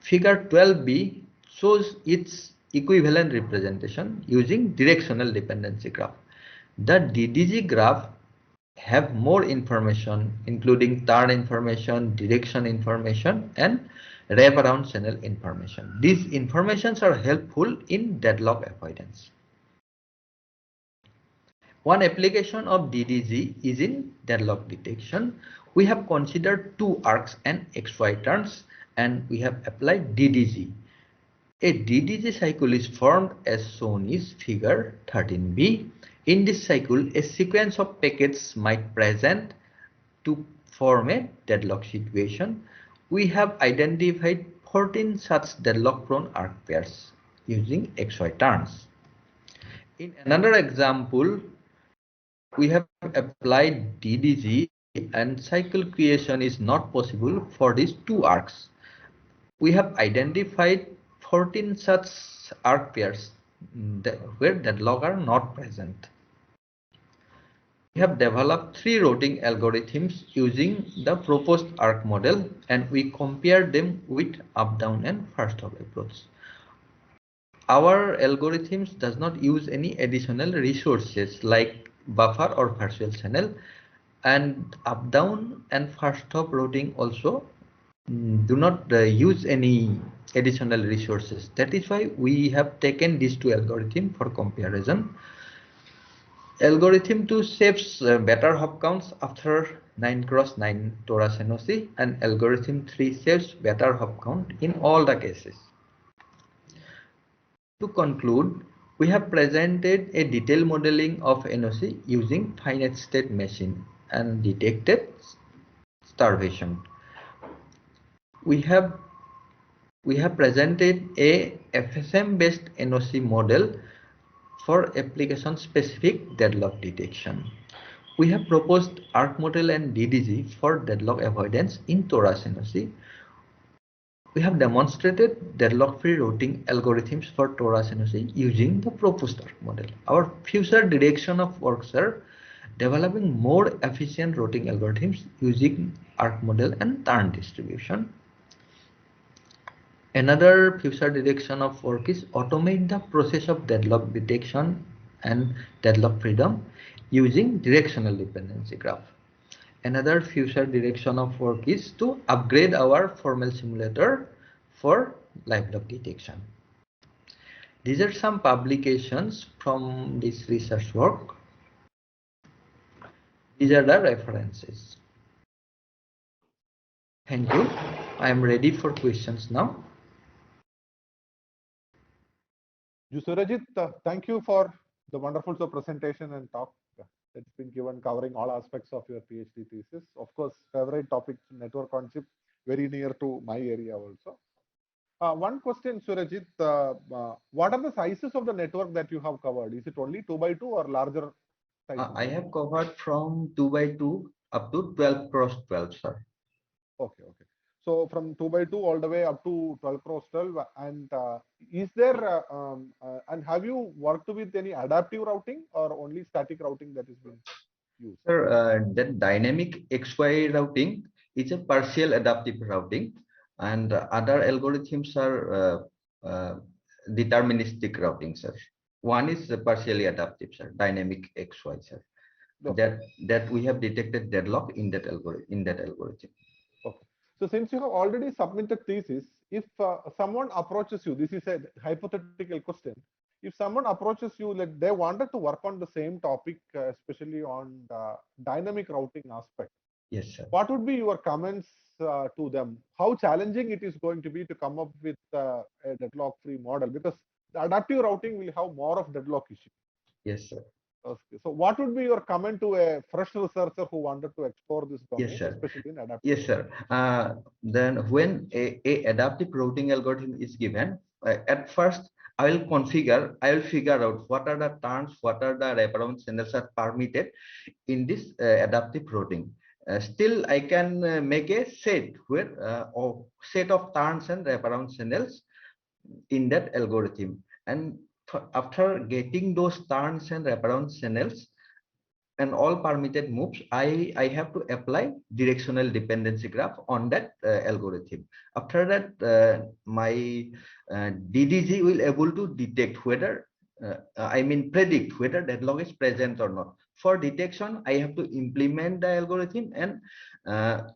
Figure 12b shows its equivalent representation using directional dependency graph. The DDG graph have more information including turn information, direction information and wraparound channel information. These informations are helpful in deadlock avoidance. One application of DDG is in deadlock detection. We have considered two arcs and XY turns and we have applied DDG. A DDG cycle is formed as shown in figure 13b. In this cycle, a sequence of packets might present to form a deadlock situation. We have identified 14 such deadlock-prone arc pairs using XY turns. In another example, we have applied DDG and cycle creation is not possible for these two arcs. We have identified 14 such arc pairs where deadlock are not present. We have developed 3 routing algorithms using the proposed arc model, and we compared them with up-down and first-hop approach. Our algorithms does not use any additional resources like buffer or virtual channel, and up-down and first-hop routing also do not use any additional resources. That is why we have taken these 2 algorithms for comparison. Algorithm 2 saves better hop counts after 9x9 torus NOC, and algorithm 3 saves better hop count in all the cases. To conclude, we have presented a detailed modeling of NOC using finite state machine and detected starvation. We have presented a FSM based NOC model for application specific deadlock detection. We have proposed ARC model and DDG for deadlock avoidance in torus NOC. We have demonstrated deadlock-free routing algorithms for torus NOC using the proposed ARC model. Our future direction of works are developing more efficient routing algorithms using ARC model and turn distribution. Another future direction of work is automate the process of deadlock detection and deadlock freedom using directional dependency graph. Another future direction of work is to upgrade our formal simulator for live lock detection. These are some publications from this research work. These are the references. Thank you. I am ready for questions now. Surajit, thank you for the wonderful presentation and talk that's been given covering all aspects of your PhD thesis. Of course, favorite topic, network on chip, very near to my area also. One question, Surajit, what are the sizes of the network that you have covered? Is it only 2x2 or larger size? I have covered from 2x2 up to 12x12, sir. Okay. So from 2x2 all the way up to 12x12, and is there and have you worked with any adaptive routing or only static routing that is being used? Sir, that dynamic XY routing is a partial adaptive routing, and other algorithms are deterministic routing, sir. One is partially adaptive, sir, dynamic XY, sir. Okay. That we have detected deadlock in that algorithm. Okay. So since you have already submitted thesis, if someone approaches you, this is a hypothetical question. If someone approaches you, like they wanted to work on the same topic, especially on the dynamic routing aspect. Yes, sir. What would be your comments to them? How challenging it is going to be to come up with a deadlock-free model? Because the adaptive routing will have more of deadlock issues. Yes, sir. Okay. So what would be your comment to a fresh researcher who wanted to explore this domain, yes, sir. especially in adaptive? Yes, sir. Then when a adaptive routing algorithm is given, at first I will figure out what are the turns, what are the wraparound channels are permitted in this adaptive routing. Still, I can make a set where set of turns and wraparound channels in that algorithm, and after getting those turns and wraparound channels and all permitted moves, I have to apply directional dependency graph on that algorithm. After that, my DDG will able to detect whether predict whether deadlock is present or not. For detection, I have to implement the algorithm, and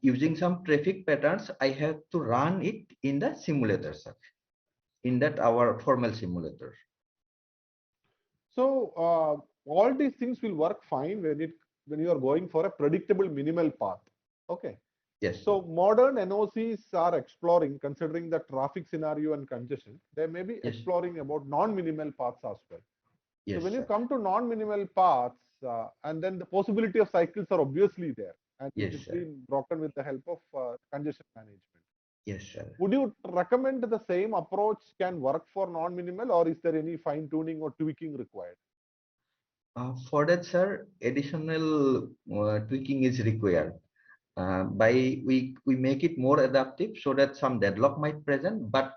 using some traffic patterns, I have to run it in the simulator, sir, in that our formal simulator. So all these things will work fine when you are going for a predictable minimal path. Okay. Yes. So modern NOCs are exploring, considering the traffic scenario and congestion, they may be exploring about non-minimal paths as well. Yes, so when sir. you come to non-minimal paths, and then the possibility of cycles are obviously there, and yes, it's sir. been broken with the help of congestion management. Yes, sir. Would you recommend the same approach can work for non-minimal, or is there any fine-tuning or tweaking required? For that, sir, additional tweaking is required. We make it more adaptive so that some deadlock might present, but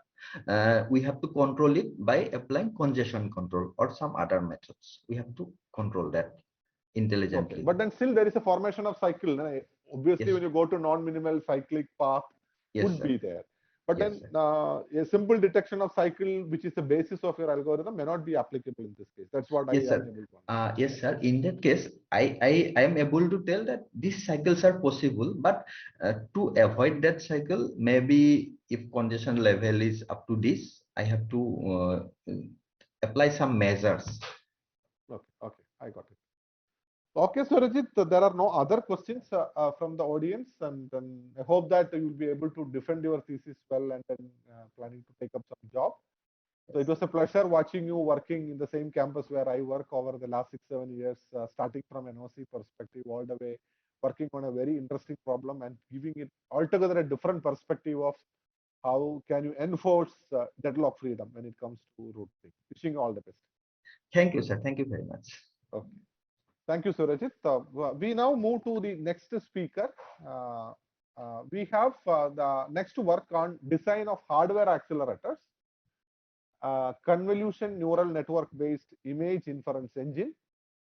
we have to control it by applying congestion control or some other methods. We have to control that. intelligently. Okay. But then still there is a formation of cycle. Obviously, Yes. when you go to non-minimal cyclic path, Yes, could sir. be there. But Yes, then a simple detection of cycle, which is the basis of your algorithm, may not be applicable in this case. That's what Yes, I sir. am able to understand. Yes, sir. In that case, I am able to tell that these cycles are possible, but to avoid that cycle, maybe if congestion level is up to this, I have to apply some measures. Okay, I got it. Okay, Surajit, there are no other questions from the audience, and then I hope that you will be able to defend your thesis well and then planning to take up some job. So it was a pleasure watching you working in the same campus where I work over the last 6-7 years, starting from NOC perspective all the way, working on a very interesting problem and giving it altogether a different perspective of how can you enforce deadlock freedom when it comes to routing. Wishing you all the best. Thank you, sir. Thank you very much. Okay. Thank you, Surajit. We now move to the next speaker. We have the next work on design of hardware accelerators, convolution neural network based image inference engine,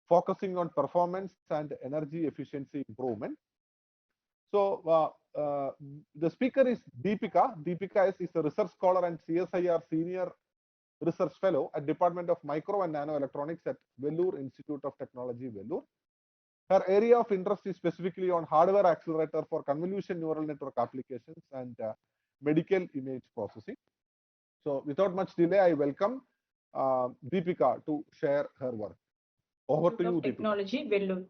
focusing on performance and energy efficiency improvement. So the speaker is Deepika. Deepika is a research scholar and CSIR senior research fellow at Department of Micro and Nano Electronics at Vellore Institute of Technology, Vellore. Her area of interest is specifically on hardware accelerator for convolution neural network applications and medical image processing. So without much delay, I welcome Deepika to share her work. Over to you, Technology, Vellore.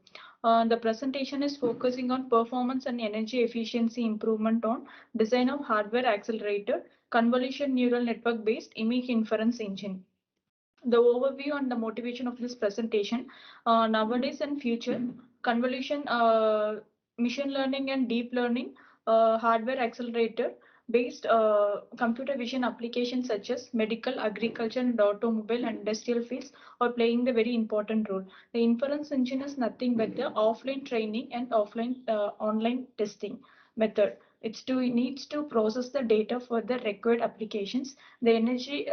The presentation is focusing on performance and energy efficiency improvement on design of hardware accelerator, convolution neural network based image inference engine. The overview and the motivation of this presentation, nowadays and future, convolution, machine learning and deep learning, hardware accelerator based computer vision applications such as medical, agriculture, and automobile and industrial fields are playing the very important role. The inference engine is nothing but the offline training and offline online testing method. It needs to process the data for the required applications. The energy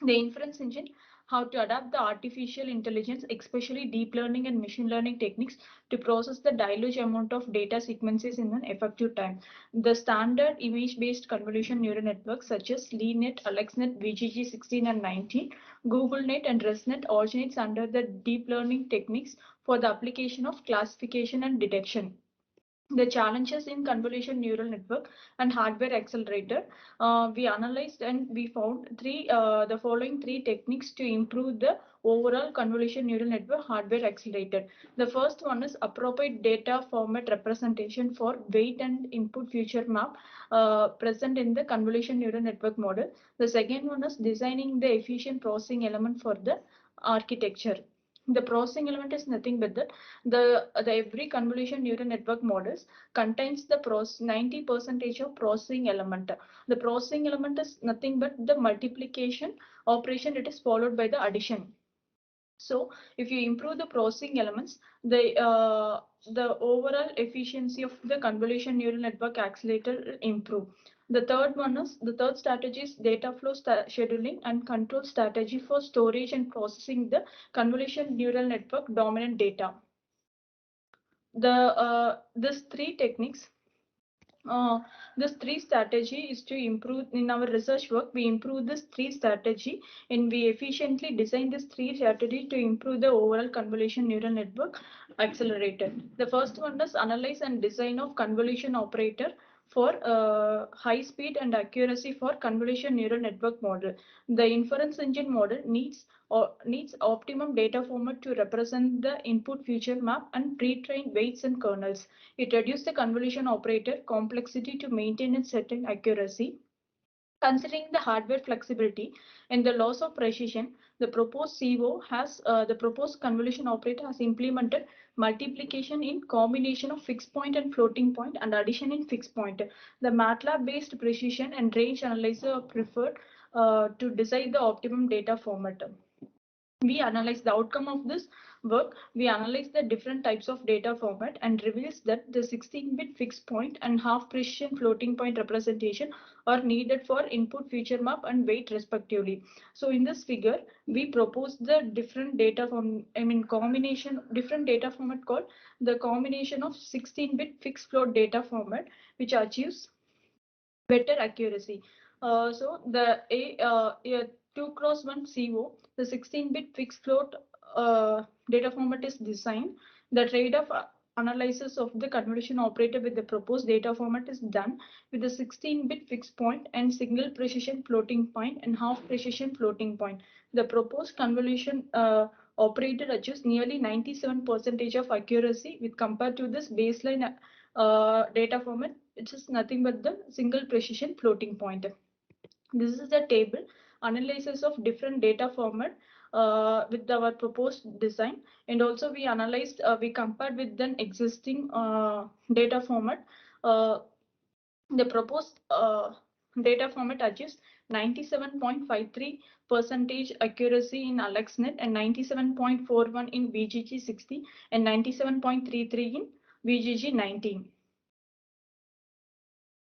the inference engine, how to adapt the artificial intelligence, especially deep learning and machine learning techniques to process the deluge amount of data sequences in an effective time. The standard image-based convolution neural networks such as LeNet, AlexNet, VGG 16 and 19, GoogleNet and ResNet originates under the deep learning techniques for the application of classification and detection. The challenges in convolution neural network and hardware accelerator, we analyzed and we found the following three techniques to improve the overall convolution neural network hardware accelerator. The first one is appropriate data format representation for weight and input feature map present in the convolution neural network model. The second one is designing the efficient processing element for the architecture. The processing element is nothing but the every convolution neural network models contains the 90% of processing element. The processing element is nothing but the multiplication operation. It is followed by the addition. So if you improve the processing elements, the overall efficiency of the convolution neural network accelerator will improve. The third strategy is data flow scheduling and control strategy for storage and processing the convolution neural network dominant data. These three techniques, this three strategy is to improve. In our research work, we improve this three strategy and we efficiently design this three strategy to improve the overall convolution neural network accelerator. The first one is analyze and design of convolution operator for high speed and accuracy for convolution neural network model. The inference engine model needs optimum data format to represent the input feature map and pre-trained weights and kernels. It reduces the convolution operator complexity to maintain a certain accuracy. Considering the hardware flexibility and the loss of precision, the proposed CO has the proposed convolution operator has implemented multiplication in combination of fixed point and floating point and addition in fixed point. The MATLAB-based precision and range analyzer are preferred to decide the optimum data format. We analyze the outcome of this work, we analyze the different types of data format and reveals that the 16-bit fixed point and half precision floating point representation are needed for input, feature map, and weight respectively. So in this figure, we propose the different data different data format called the combination of 16-bit fixed float data format, which achieves better accuracy. So the 2x1 CO, the 16-bit fixed float data format is designed. The trade-off analysis of the convolution operator with the proposed data format is done with the 16-bit fixed point and single precision floating point and half precision floating point. The proposed convolution operator achieves nearly 97% of accuracy with compared to this baseline data format, which is nothing but the single precision floating point. This is the table analysis of different data format with our proposed design, and also we analyzed, we compared with an existing data format. The proposed data format achieves 97.53% accuracy in AlexNet and 97.41 in VGG60 and 97.33 in VGG19.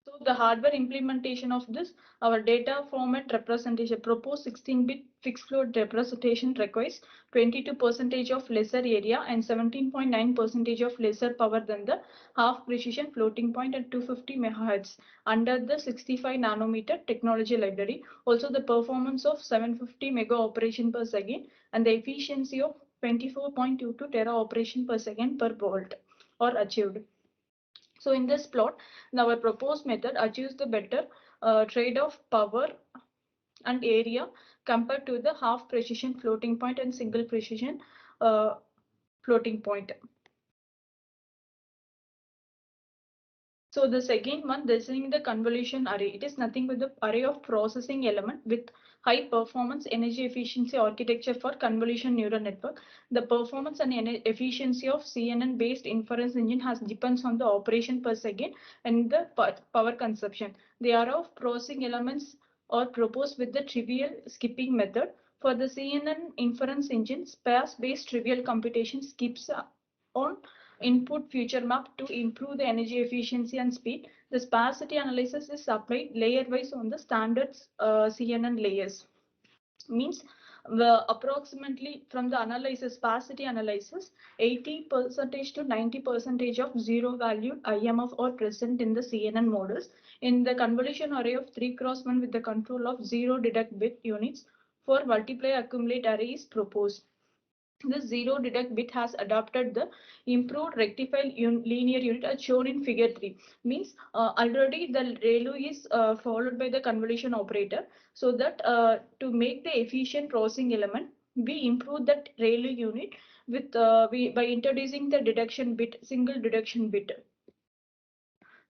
So the hardware implementation of this, our data format representation, proposed 16-bit fixed float representation requires 22% of lesser area and 17.9% of lesser power than the half precision floating point at 250 MHz under the 65 nanometer technology library. Also the performance of 750 mega operation per second and the efficiency of 24.22 tera operation per second per volt are achieved. So in this plot, our proposed method achieves the better trade-off power and area compared to the half precision floating point and single precision floating point. So the second one, designing the convolution array. It is nothing but the array of processing element with high performance energy efficiency architecture for convolution neural network. The performance and efficiency of CNN based inference engine has depends on the operation per second and the power consumption. The array of processing elements are proposed with the trivial skipping method. For the CNN inference engine, space-based trivial computation skips on input feature map to improve the energy efficiency and speed. The sparsity analysis is applied layer-wise on the standard CNN layers. Means approximately from the analysis, sparsity analysis, 80% to 90% of zero valued IMF are present in the CNN models. In the convolution array of 3x1 with the control of 0 deduct bit units for multiply accumulate array is proposed. This 0 deduct bit has adopted the improved rectified linear unit as shown in figure 3. Means already the ReLU is followed by the convolution operator. So that to make the efficient processing element, we improve that ReLU unit with by introducing the deduction bit, single deduction bit.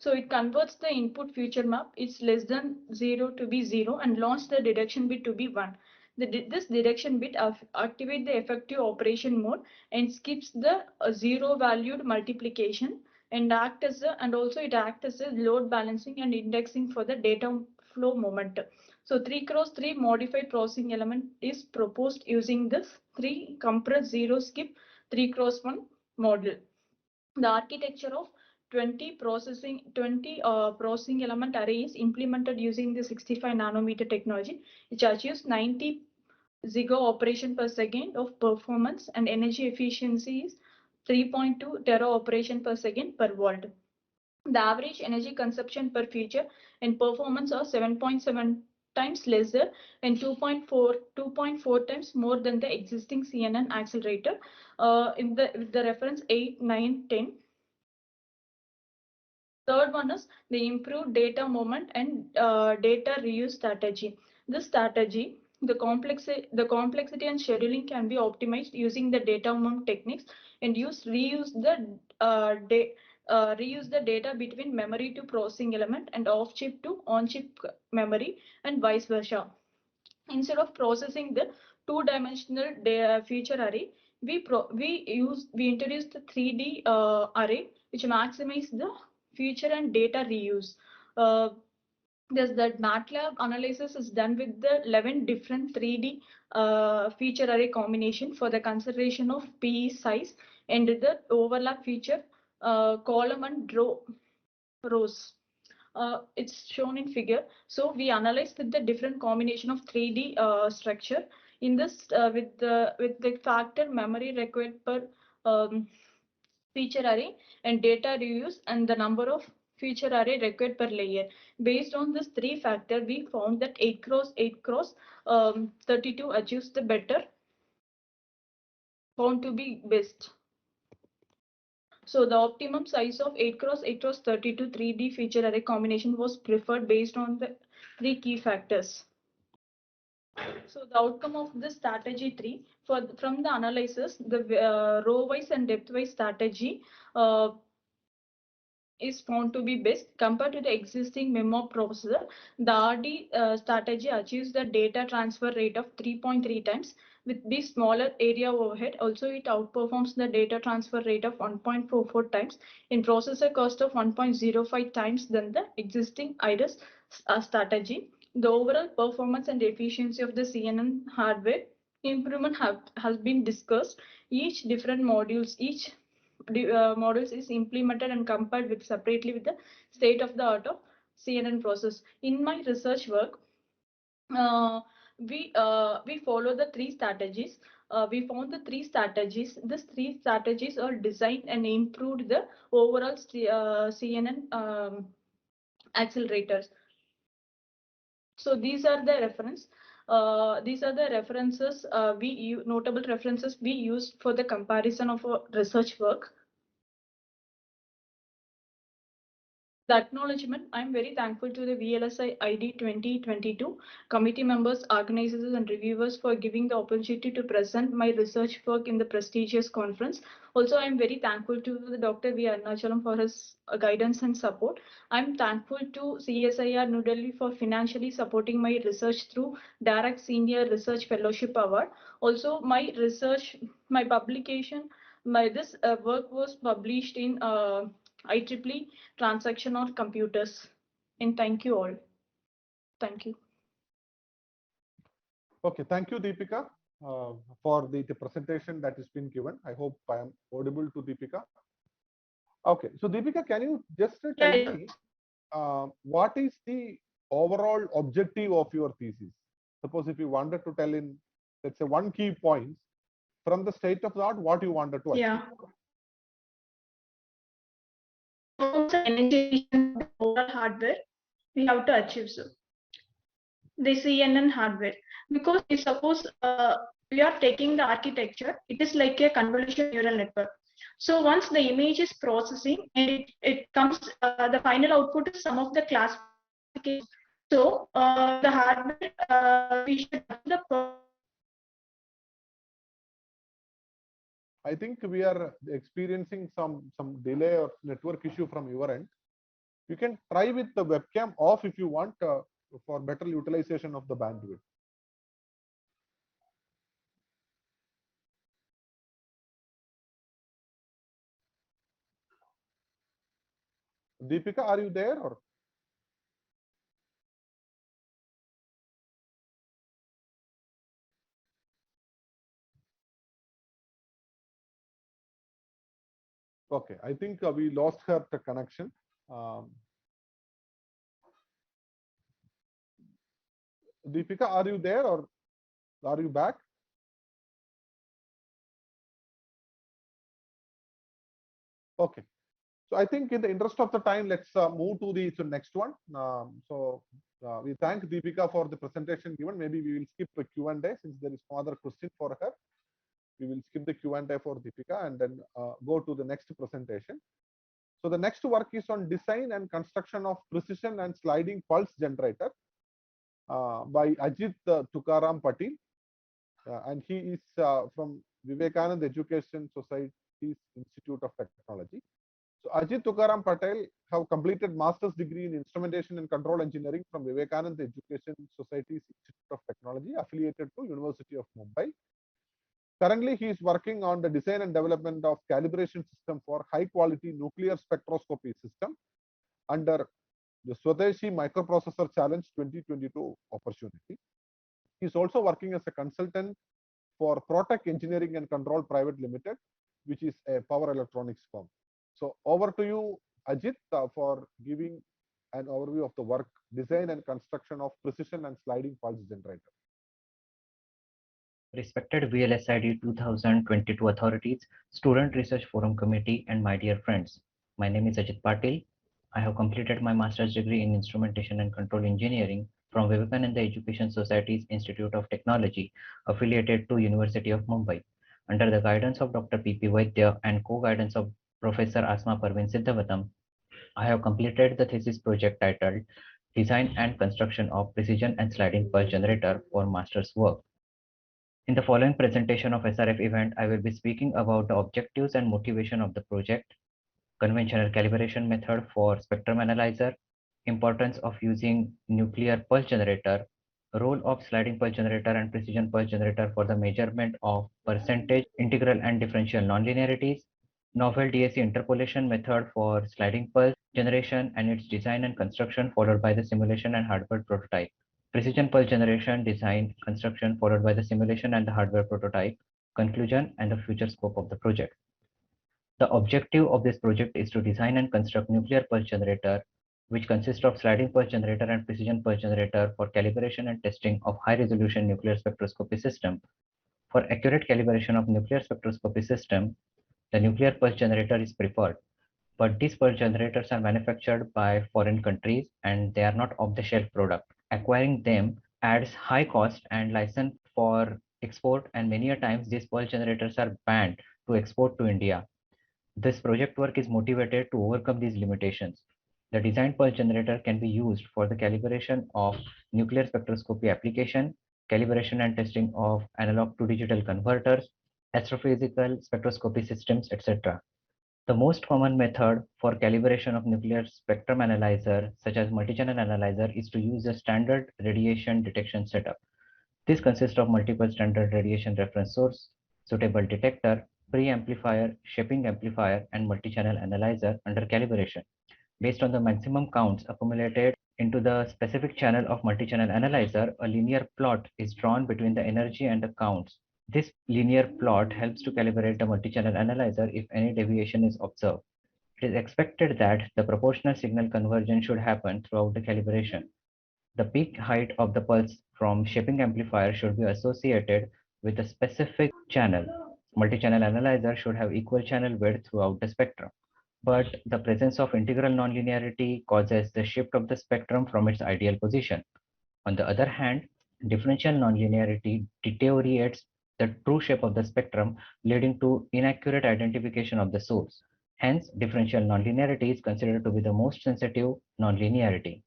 So it converts the input feature map is less than 0 to be 0 and launch the deduction bit to be 1. This deduction bit activate the effective operation mode and skips the 0 valued multiplication and also it acts as a load balancing and indexing for the data flow moment. So 3x3 modified processing element is proposed using this 3 compress 0 skip 3x1 model. The architecture of 20 processing element array is implemented using the 65 nanometer technology, which achieves 90 zigo operation per second of performance and energy efficiency is 3.2 tera operation per second per volt. The average energy consumption per feature and performance are 7.7 times lesser and 2.4 times more than the existing CNN accelerator with the reference 8, 9, 10. Third one is the improved data movement and data reuse strategy. This strategy, the complexity and scheduling can be optimized using the data movement techniques and reuse the data between memory to processing element and off chip to on chip memory and vice versa. Instead of processing the two-dimensional feature array, we introduced the 3D array which maximizes the feature and data reuse. Thus, the MATLAB analysis is done with the 11 different 3D feature array combination for the consideration of PE size and the overlap feature column and rows. It's shown in figure. So we analyzed with the different combination of 3D structure in this with the factor memory required per feature array and data reuse and the number of feature array required per layer. Based on this three factor, we found that 8 cross 8 cross 32 achieves the better, found to be best. So the optimum size of 8 cross 8 cross 32 3D feature array combination was preferred based on the three key factors. So the outcome of the strategy 3 from the analysis, the row wise and depth wise strategy is found to be best compared to the existing memo processor. The RD strategy achieves the data transfer rate of 3.3 times with the smaller area overhead. Also, it outperforms the data transfer rate of 1.44 times in processor cost of 1.05 times than the existing IRIS strategy. The overall performance and efficiency of the CNN hardware improvement has been discussed. Each different modules, models is implemented and compared with separately with the state of the art of CNN process. In my research work, we follow the three strategies. We found the three strategies. These three strategies are designed and improved the overall CNN accelerators. So these are the reference. These are the references notable references we used for the comparison of our research work. The acknowledgement, I'm very thankful to the VLSI ID 2022 committee members, organizers, and reviewers for giving the opportunity to present my research work in the prestigious conference. Also, I'm very thankful to the Dr. V. Arunachalam for his guidance and support. I'm thankful to CSIR New Delhi for financially supporting my research through Dac Senior Research Fellowship Award. Also, my research, my publication, this work was published in IEEE Transactional Computers. And thank you all. Thank you. Okay, thank you, Deepika, for the presentation that has been given. I hope I am audible to Deepika. Okay, so Deepika, can you just tell me what is the overall objective of your thesis? Suppose if you wanted to tell in, let's say, one key point from the state of the art, what you wanted to achieve. Yeah. Energy efficient overall hardware, we have to achieve so. The CNN hardware, because if suppose we are taking the architecture, it is like a convolution neural network. So once the image is processing and it comes, the final output is some of the classification. So the hardware we should have the. I think we are experiencing some delay or network issue from your end. You can try with the webcam off if you want for better utilization of the bandwidth. Deepika, are you there or? Okay, I think we lost her the connection. Deepika, are you there or are you back? Okay, so I think in the interest of the time, let's move to the next one. We thank Deepika for the presentation given. Maybe we will skip the Q&A since there is no other question for her. We will skip the Q&A for Deepika and then go to the next presentation. So the next work is on design and construction of precision and sliding pulse generator by Ajit Tukaram Patil, and he is from Vivekananda Education Society's Institute of Technology. So Ajit Tukaram Patel have completed master's degree in instrumentation and control engineering from Vivekananda Education Society's Institute of Technology affiliated to University of Mumbai. Currently, he is working on the design and development of calibration system for high quality nuclear spectroscopy system under the Swadeshi Microprocessor Challenge 2022 opportunity. He is also working as a consultant for Protec Engineering and Control Private Limited, which is a power electronics firm. So over to you, Ajit, for giving an overview of the work, design and construction of precision and sliding pulse generator. Respected VLSID 2022 authorities, Student Research Forum Committee, and my dear friends, my name is Ajit Patil. I have completed my master's degree in Instrumentation and Control Engineering from Vivekananda Education Society's Institute of Technology, affiliated to University of Mumbai, under the guidance of Dr. P.P. Vaidya and co-guidance of Professor Asma Siddhavatam. I have completed the thesis project titled Design and Construction of Precision and Sliding Pulse Generator for master's work. In the following presentation of SRF event, I will be speaking about the objectives and motivation of the project, conventional calibration method for spectrum analyzer, importance of using nuclear pulse generator, role of sliding pulse generator and precision pulse generator for the measurement of percentage, integral and differential nonlinearities, novel Dac interpolation method for sliding pulse generation and its design and construction, followed by the simulation and hardware prototype. Precision pulse generation, design, construction, followed by the simulation and the hardware prototype, conclusion, and the future scope of the project. The objective of this project is to design and construct nuclear pulse generator, which consists of sliding pulse generator and precision pulse generator for calibration and testing of high-resolution nuclear spectroscopy system. For accurate calibration of nuclear spectroscopy system, the nuclear pulse generator is preferred. But these pulse generators are manufactured by foreign countries and they are not off-the-shelf product. Acquiring them adds high cost and license for export, and many a times these pulse generators are banned to export to India. This project work is motivated to overcome these limitations. The designed pulse generator can be used for the calibration of nuclear spectroscopy application, calibration and testing of analog to digital converters, astrophysical spectroscopy systems, etc. The most common method for calibration of nuclear spectrum analyzer, such as multi-channel analyzer, is to use a standard radiation detection setup. This consists of multiple standard radiation reference source, suitable detector, preamplifier, shaping amplifier, and multi-channel analyzer under calibration. Based on the maximum counts accumulated into the specific channel of multi-channel analyzer, a linear plot is drawn between the energy and the counts. This linear plot helps to calibrate the multi-channel analyzer if any deviation is observed. It is expected that the proportional signal convergence should happen throughout the calibration. The peak height of the pulse from shaping amplifier should be associated with a specific channel. Multi-channel analyzer should have equal channel width throughout the spectrum. But the presence of integral nonlinearity causes the shift of the spectrum from its ideal position. On the other hand, differential nonlinearity deteriorates the true shape of the spectrum, leading to inaccurate identification of the source. Hence, differential nonlinearity is considered to be the most sensitive nonlinearity.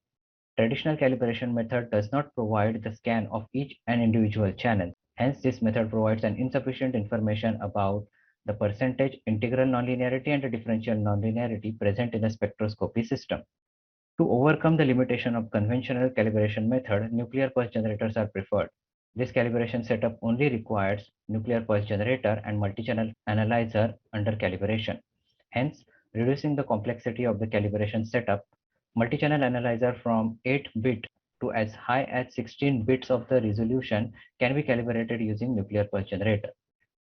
Traditional calibration method does not provide the scan of each and individual channel. Hence, this method provides an insufficient information about the percentage, integral nonlinearity, and the differential nonlinearity present in the spectroscopy system. To overcome the limitation of conventional calibration method, nuclear pulse generators are preferred. This calibration setup only requires nuclear pulse generator and multi-channel analyzer under calibration. Hence, reducing the complexity of the calibration setup, multi-channel analyzer from 8-bit to as high as 16 bits of the resolution can be calibrated using nuclear pulse generator.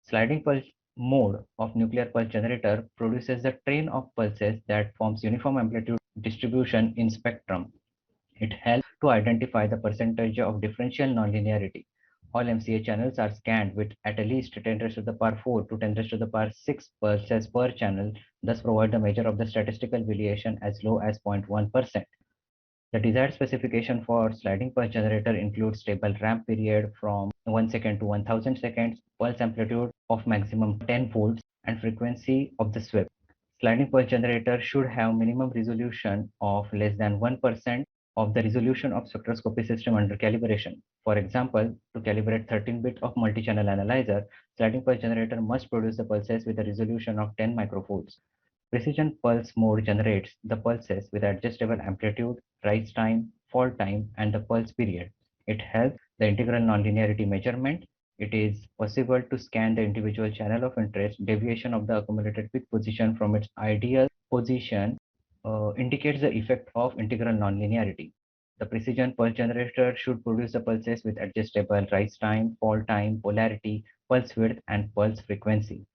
Sliding pulse mode of nuclear pulse generator produces a train of pulses that forms uniform amplitude distribution in spectrum. It helps to identify the percentage of differential nonlinearity. All MCA channels are scanned with at least 10 raised to the power 4 to 10 raised to the power 6 pulses per channel, thus provide the measure of the statistical variation as low as 0.1%. The desired specification for sliding pulse generator includes stable ramp period from 1 second to 1000 seconds, pulse amplitude of maximum 10 volts, and frequency of the sweep. Sliding pulse generator should have minimum resolution of less than 1% of the resolution of spectroscopy system under calibration. For example, to calibrate 13-bit of multi-channel analyzer, sliding pulse generator must produce the pulses with a resolution of 10 microvolts. Precision pulse mode generates the pulses with adjustable amplitude, rise time, fall time, and the pulse period. It helps the integral nonlinearity measurement. It is possible to scan the individual channel of interest, deviation of the accumulated peak position from its ideal position indicates the effect of integral nonlinearity. The precision pulse generator should produce the pulses with adjustable rise time, fall time, polarity, pulse width, and pulse frequency.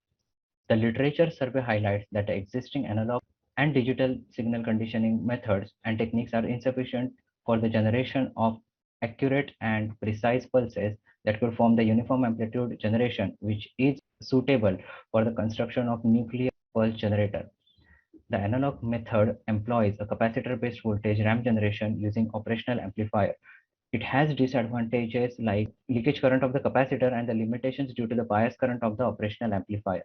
The literature survey highlights that the existing analog and digital signal conditioning methods and techniques are insufficient for the generation of accurate and precise pulses that could form the uniform amplitude generation, which is suitable for the construction of nuclear pulse generator. The analog method employs a capacitor-based voltage ramp generation using operational amplifier. It has disadvantages like leakage current of the capacitor and the limitations due to the bias current of the operational amplifier.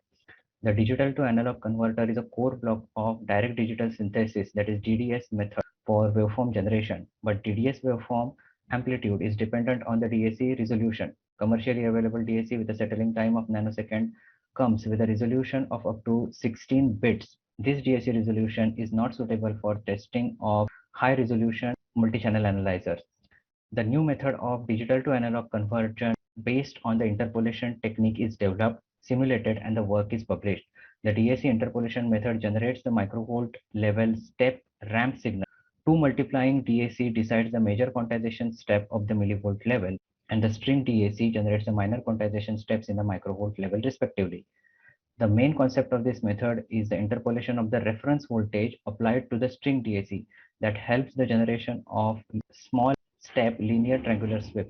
The digital to analog converter is a core block of direct digital synthesis, that is DDS method for waveform generation. But DDS waveform amplitude is dependent on the DAC resolution. Commercially available DAC with a settling time of nanosecond comes with a resolution of up to 16 bits. This DAC resolution is not suitable for testing of high resolution multi-channel analyzers. The new method of digital to analog conversion based on the interpolation technique is developed, simulated, and the work is published. The DAC interpolation method generates the microvolt level step ramp signal. Two multiplying DAC decides the major quantization step of the millivolt level, and the string DAC generates the minor quantization steps in the microvolt level respectively. The main concept of this method is the interpolation of the reference voltage applied to the string DAC that helps the generation of small step linear triangular sweep.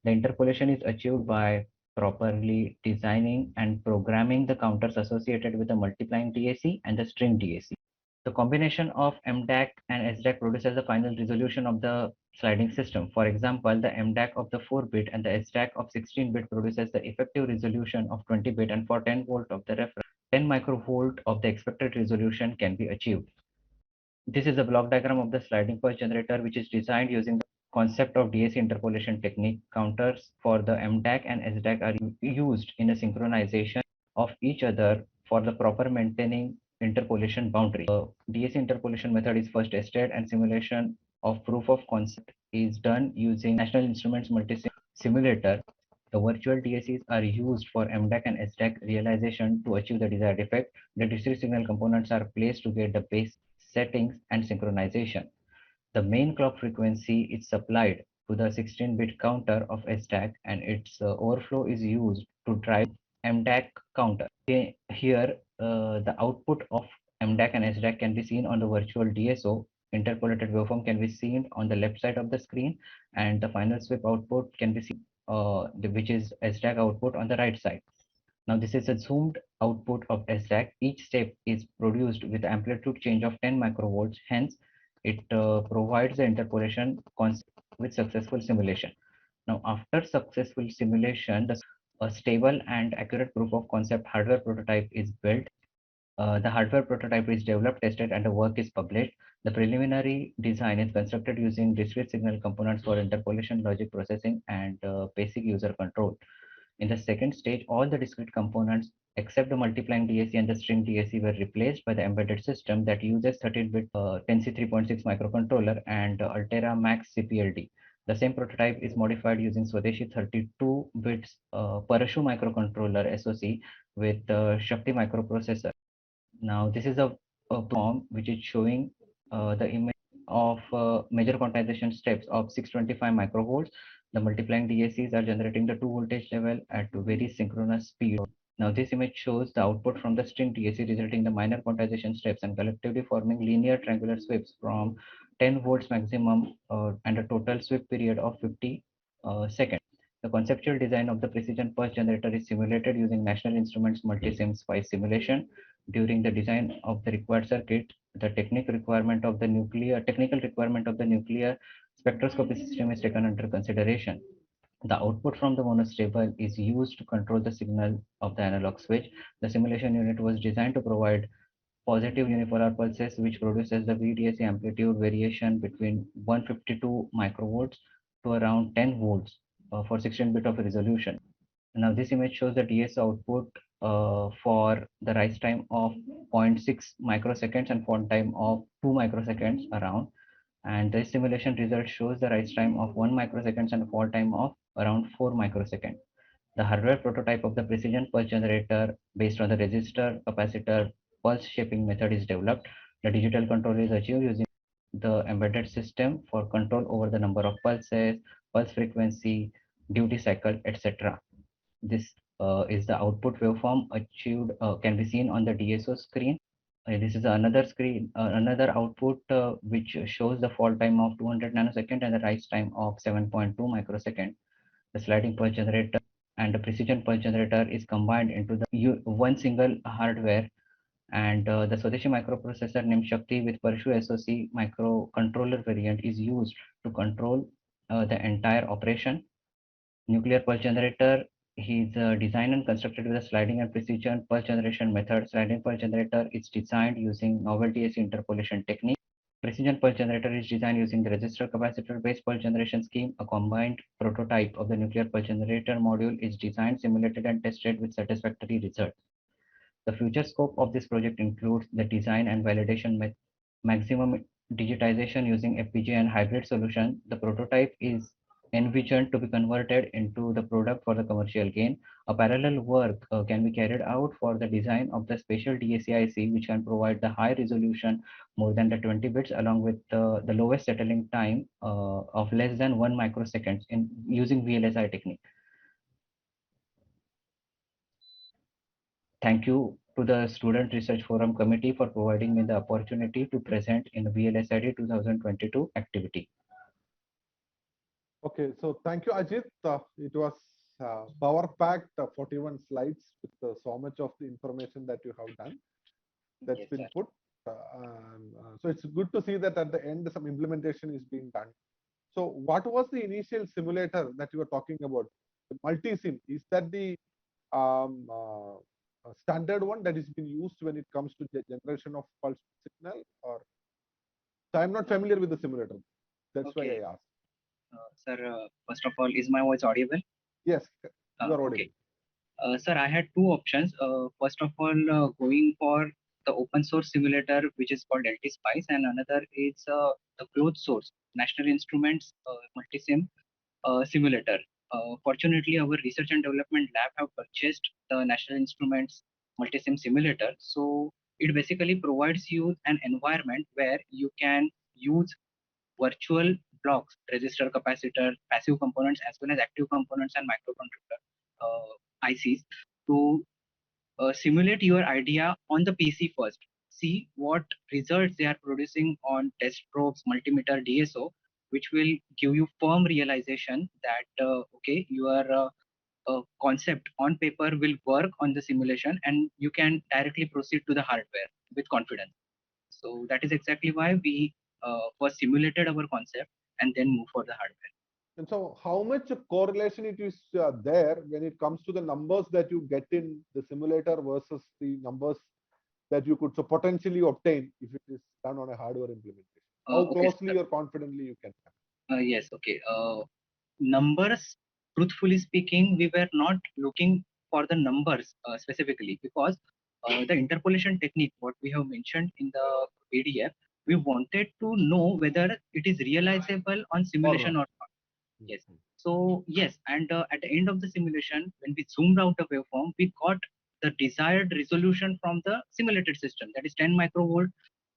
The interpolation is achieved by properly designing and programming the counters associated with the multiplying DAC and the string DAC. The combination of MDAC and SDAC produces the final resolution of the sliding system. For example, the MDAC of the 4-bit and the SDAC of 16-bit produces the effective resolution of 20-bit, and for 10 volt of the reference, 10 microvolt of the expected resolution can be achieved. This is a block diagram of the sliding pulse generator, which is designed using the concept of DAC interpolation technique. Counters for the MDAC and SDAC are used in a synchronization of each other for the proper maintaining interpolation boundary. The DAC interpolation method is first tested, and simulation of proof of concept is done using National Instruments Multisim Simulator. The virtual DACs are used for MDAC and SDAC realization to achieve the desired effect. The discrete signal components are placed to get the base settings and synchronization. The main clock frequency is supplied to the 16-bit counter of SDAC, and its overflow is used to drive MDAC counter. Here, the output of MDAC and SDAC can be seen on the virtual DSO. Interpolated waveform can be seen on the left side of the screen, and the final sweep output can be seen, which is SDAC output on the right side. Now this is a zoomed output of SDAC. Each step is produced with amplitude change of 10 microvolts. Hence, it provides the interpolation concept with successful simulation. Now, after successful simulation, a stable and accurate proof of concept hardware prototype is built. The hardware prototype is developed, tested, and the work is published. The preliminary design is constructed using discrete signal components for interpolation, logic processing, and basic user control. In the second stage, all the discrete components except the multiplying DAC and the string DAC were replaced by the embedded system that uses 13-bit 10C3.6 microcontroller and Altera Max CPLD. The same prototype is modified using Swadeshi 32 bits Parashu microcontroller SoC with Shakti microprocessor. Now this is a form which is showing the image of major quantization steps of 625 microvolts. The multiplying DACs are generating the two voltage level at very synchronous speed. Now this image shows the output from the string DAC resulting in the minor quantization steps and collectively forming linear triangular sweeps from 10 volts maximum and a total sweep period of 50 seconds. The conceptual design of the precision pulse generator is simulated using National Instruments Multisim SPICE simulation. During the design of the required circuit, the technical requirement of the nuclear spectroscopy system is taken under consideration. The output from the monostable is used to control the signal of the analog switch. The simulation unit was designed to provide positive unipolar pulses, which produces the VDAC amplitude variation between 152 microvolts to around 10 volts for 16-bit of resolution. Now this image shows the DS output for the rise time of 0.6 microseconds and fall time of 2 microseconds around. And the simulation result shows the rise time of 1 microseconds and fall time of around 4 microseconds. The hardware prototype of the precision pulse generator based on the resistor capacitor pulse shaping method is developed. The digital control is achieved using the embedded system for control over the number of pulses, pulse frequency, duty cycle, etc. This is the output waveform achieved, can be seen on the DSO screen. This is another screen, another output which shows the fall time of 200 nanosecond and the rise time of 7.2 microsecond. The sliding pulse generator and the precision pulse generator is combined into the one single hardware, and the Swadeshi microprocessor named Shakti with Parshu SoC microcontroller variant is used to control the entire operation. Nuclear pulse generator is designed and constructed with a sliding and precision pulse generation method. Sliding pulse generator is designed using novel Dac interpolation technique. Precision pulse generator is designed using the resistor capacitor based pulse generation scheme. A combined prototype of the nuclear pulse generator module is designed, simulated, and tested with satisfactory results. The future scope of this project includes the design and validation maximum digitization using FPGA and hybrid solution. The prototype is envisioned to be converted into the product for the commercial gain. A parallel work can be carried out for the design of the special DAC-IC, which can provide the high resolution more than the 20 bits, along with the lowest settling time of less than 1 microsecond in using VLSI technique. Thank you to the Student Research Forum Committee for providing me the opportunity to present in the VLSID 2022 activity. Okay, so thank you, Ajit. It was power-packed 41 slides with so much of the information that you have done that's Yes, been sir. put. So it's good to see that at the end some implementation is being done. So what was the initial simulator that you were talking about? The multi-sim, is that the standard one that is being used when it comes to the generation of pulse signal? Or so I'm not familiar with the simulator. That's why Okay. I asked. Sir, first of all, is my voice audible? Yes, you are audible. Okay. Sir, I had two options. First of all, going for the open source simulator, which is called LT-SPICE, and another is the closed source National Instruments Multisim simulator. Fortunately, our research and development lab have purchased the National Instruments Multisim simulator. So it basically provides you an environment where you can use virtual blocks, resistor, capacitor, passive components, as well as active components and microcontroller ICs to simulate your idea on the PC first. See what results they are producing on test probes, multimeter, DSO, which will give you firm realization that okay, your concept on paper will work on the simulation, and you can directly proceed to the hardware with confidence. So that is exactly why we first simulated our concept and then move for the hardware. And so how much correlation it is there when it comes to the numbers that you get in the simulator versus the numbers that you could so potentially obtain if it is done on a hardware implementation? How Okay, closely or confidently you can have? yes, okay. Numbers, truthfully speaking, we were not looking for the numbers specifically, because the interpolation technique, what we have mentioned in the PDF, we wanted to know whether it is realizable on simulation or not. Yes. So yes, and at the end of the simulation, when we zoomed out the waveform, we got the desired resolution from the simulated system, that is 10 microvolt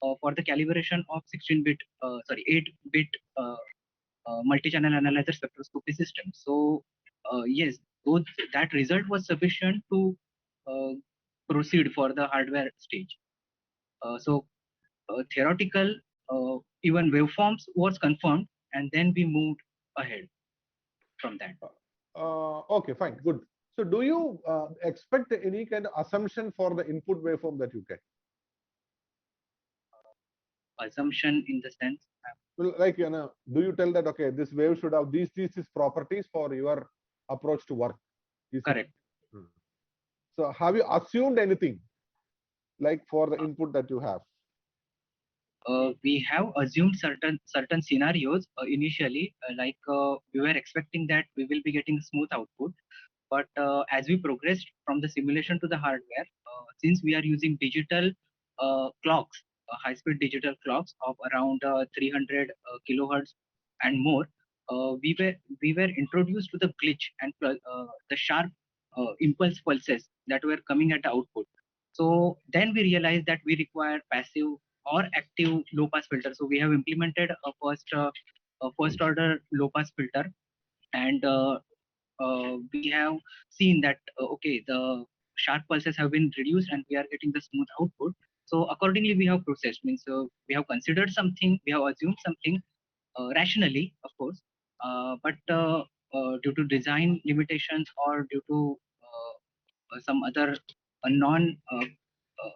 for the calibration of 8-bit multi-channel analyzer spectroscopy system. So yes, that result was sufficient to uh, proceed for the hardware stage. So theoretical, even waveforms was confirmed, and then we moved ahead from that. Okay, fine, good. So do you expect any kind of assumption for the input waveform that you get? Assumption in the sense? Well, like, you know, do you tell that, okay, this wave should have these properties for your approach to work? Correct. So have you assumed anything like for the input that you have? We have assumed certain scenarios initially, we were expecting that we will be getting smooth output, but as we progressed from the simulation to the hardware, since we are using digital clocks, high-speed digital clocks of around 300 kilohertz and more, we were introduced to the glitch and the sharp impulse pulses that were coming at the output. So then we realized that we require passive or active low pass filter. So we have implemented a first order low pass filter, and we have seen that okay, the sharp pulses have been reduced and we are getting the smooth output. So accordingly we have processed, means we have considered something, we have assumed something rationally, of course, but due to design limitations or due to some other non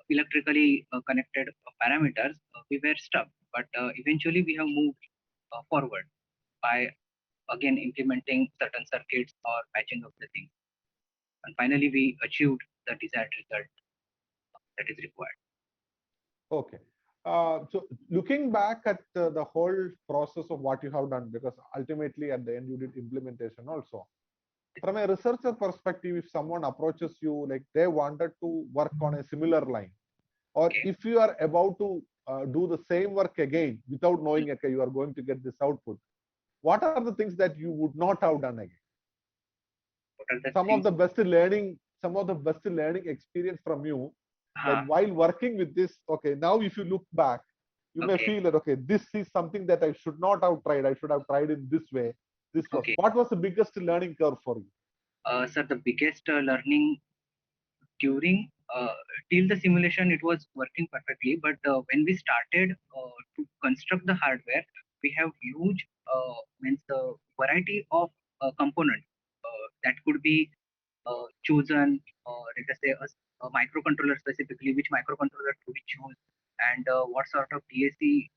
electrically connected parameters, we were stuck. But eventually we have moved forward by again implementing certain circuits or patching of the things. And finally, we achieved the desired result that is required. Okay. So looking back at the whole process of what you have done, because ultimately at the end you did implementation also. From a researcher perspective, if someone approaches you like they wanted to work on a similar line, or Okay. if you are about to do the same work again without knowing, okay, you are going to get this output, what are the things that you would not have done again? Some of the best learning experience from you, that while working with this, okay, now if you look back, you may feel that, okay, this is something that I should not have tried. I should have tried in this way. This was, what was the biggest learning curve for you? Sir, the biggest learning during till the simulation, it was working perfectly. But when we started to construct the hardware, we have huge means variety of components that could be chosen, let us say a microcontroller specifically, which microcontroller do we choose, and what sort of DAC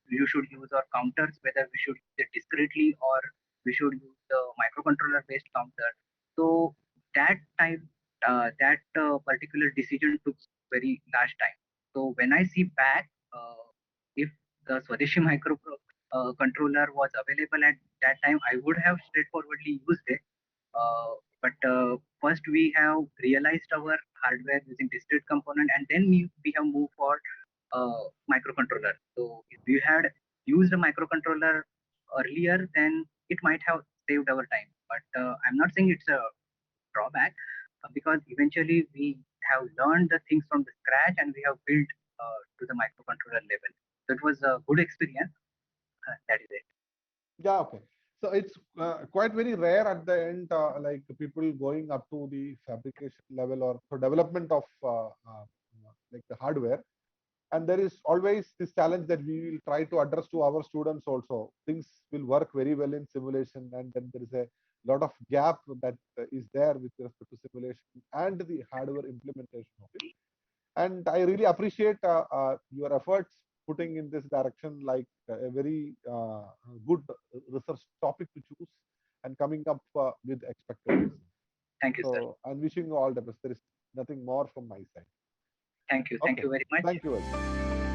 you should use, or counters, whether we should use it discretely or we should use the microcontroller based counter. So that type, that particular decision took very large time. So when I see back, if the Swadeshi micro controller was available at that time, I would have straightforwardly used it. But first we have realized our hardware using discrete component, and then we have moved for microcontroller. So if we had used a microcontroller earlier, then it might have saved our time. But I'm not saying it's a drawback, because eventually we have learned the things from the scratch and we have built to the microcontroller level. So it was a good experience. That is it. Yeah, okay. So it's quite very rare at the end, like people going up to the fabrication level or for development of like the hardware. And there is always this challenge that we will try to address to our students also. Things will work very well in simulation, and then there is a lot of gap that is there with respect to simulation and the hardware implementation of it. And I really appreciate your efforts putting in this direction, like a very good research topic to choose and coming up with expected results. Thank you, sir. So I'm wishing you all the best. There is nothing more from my side. Thank you. Thank you very much. Thank you.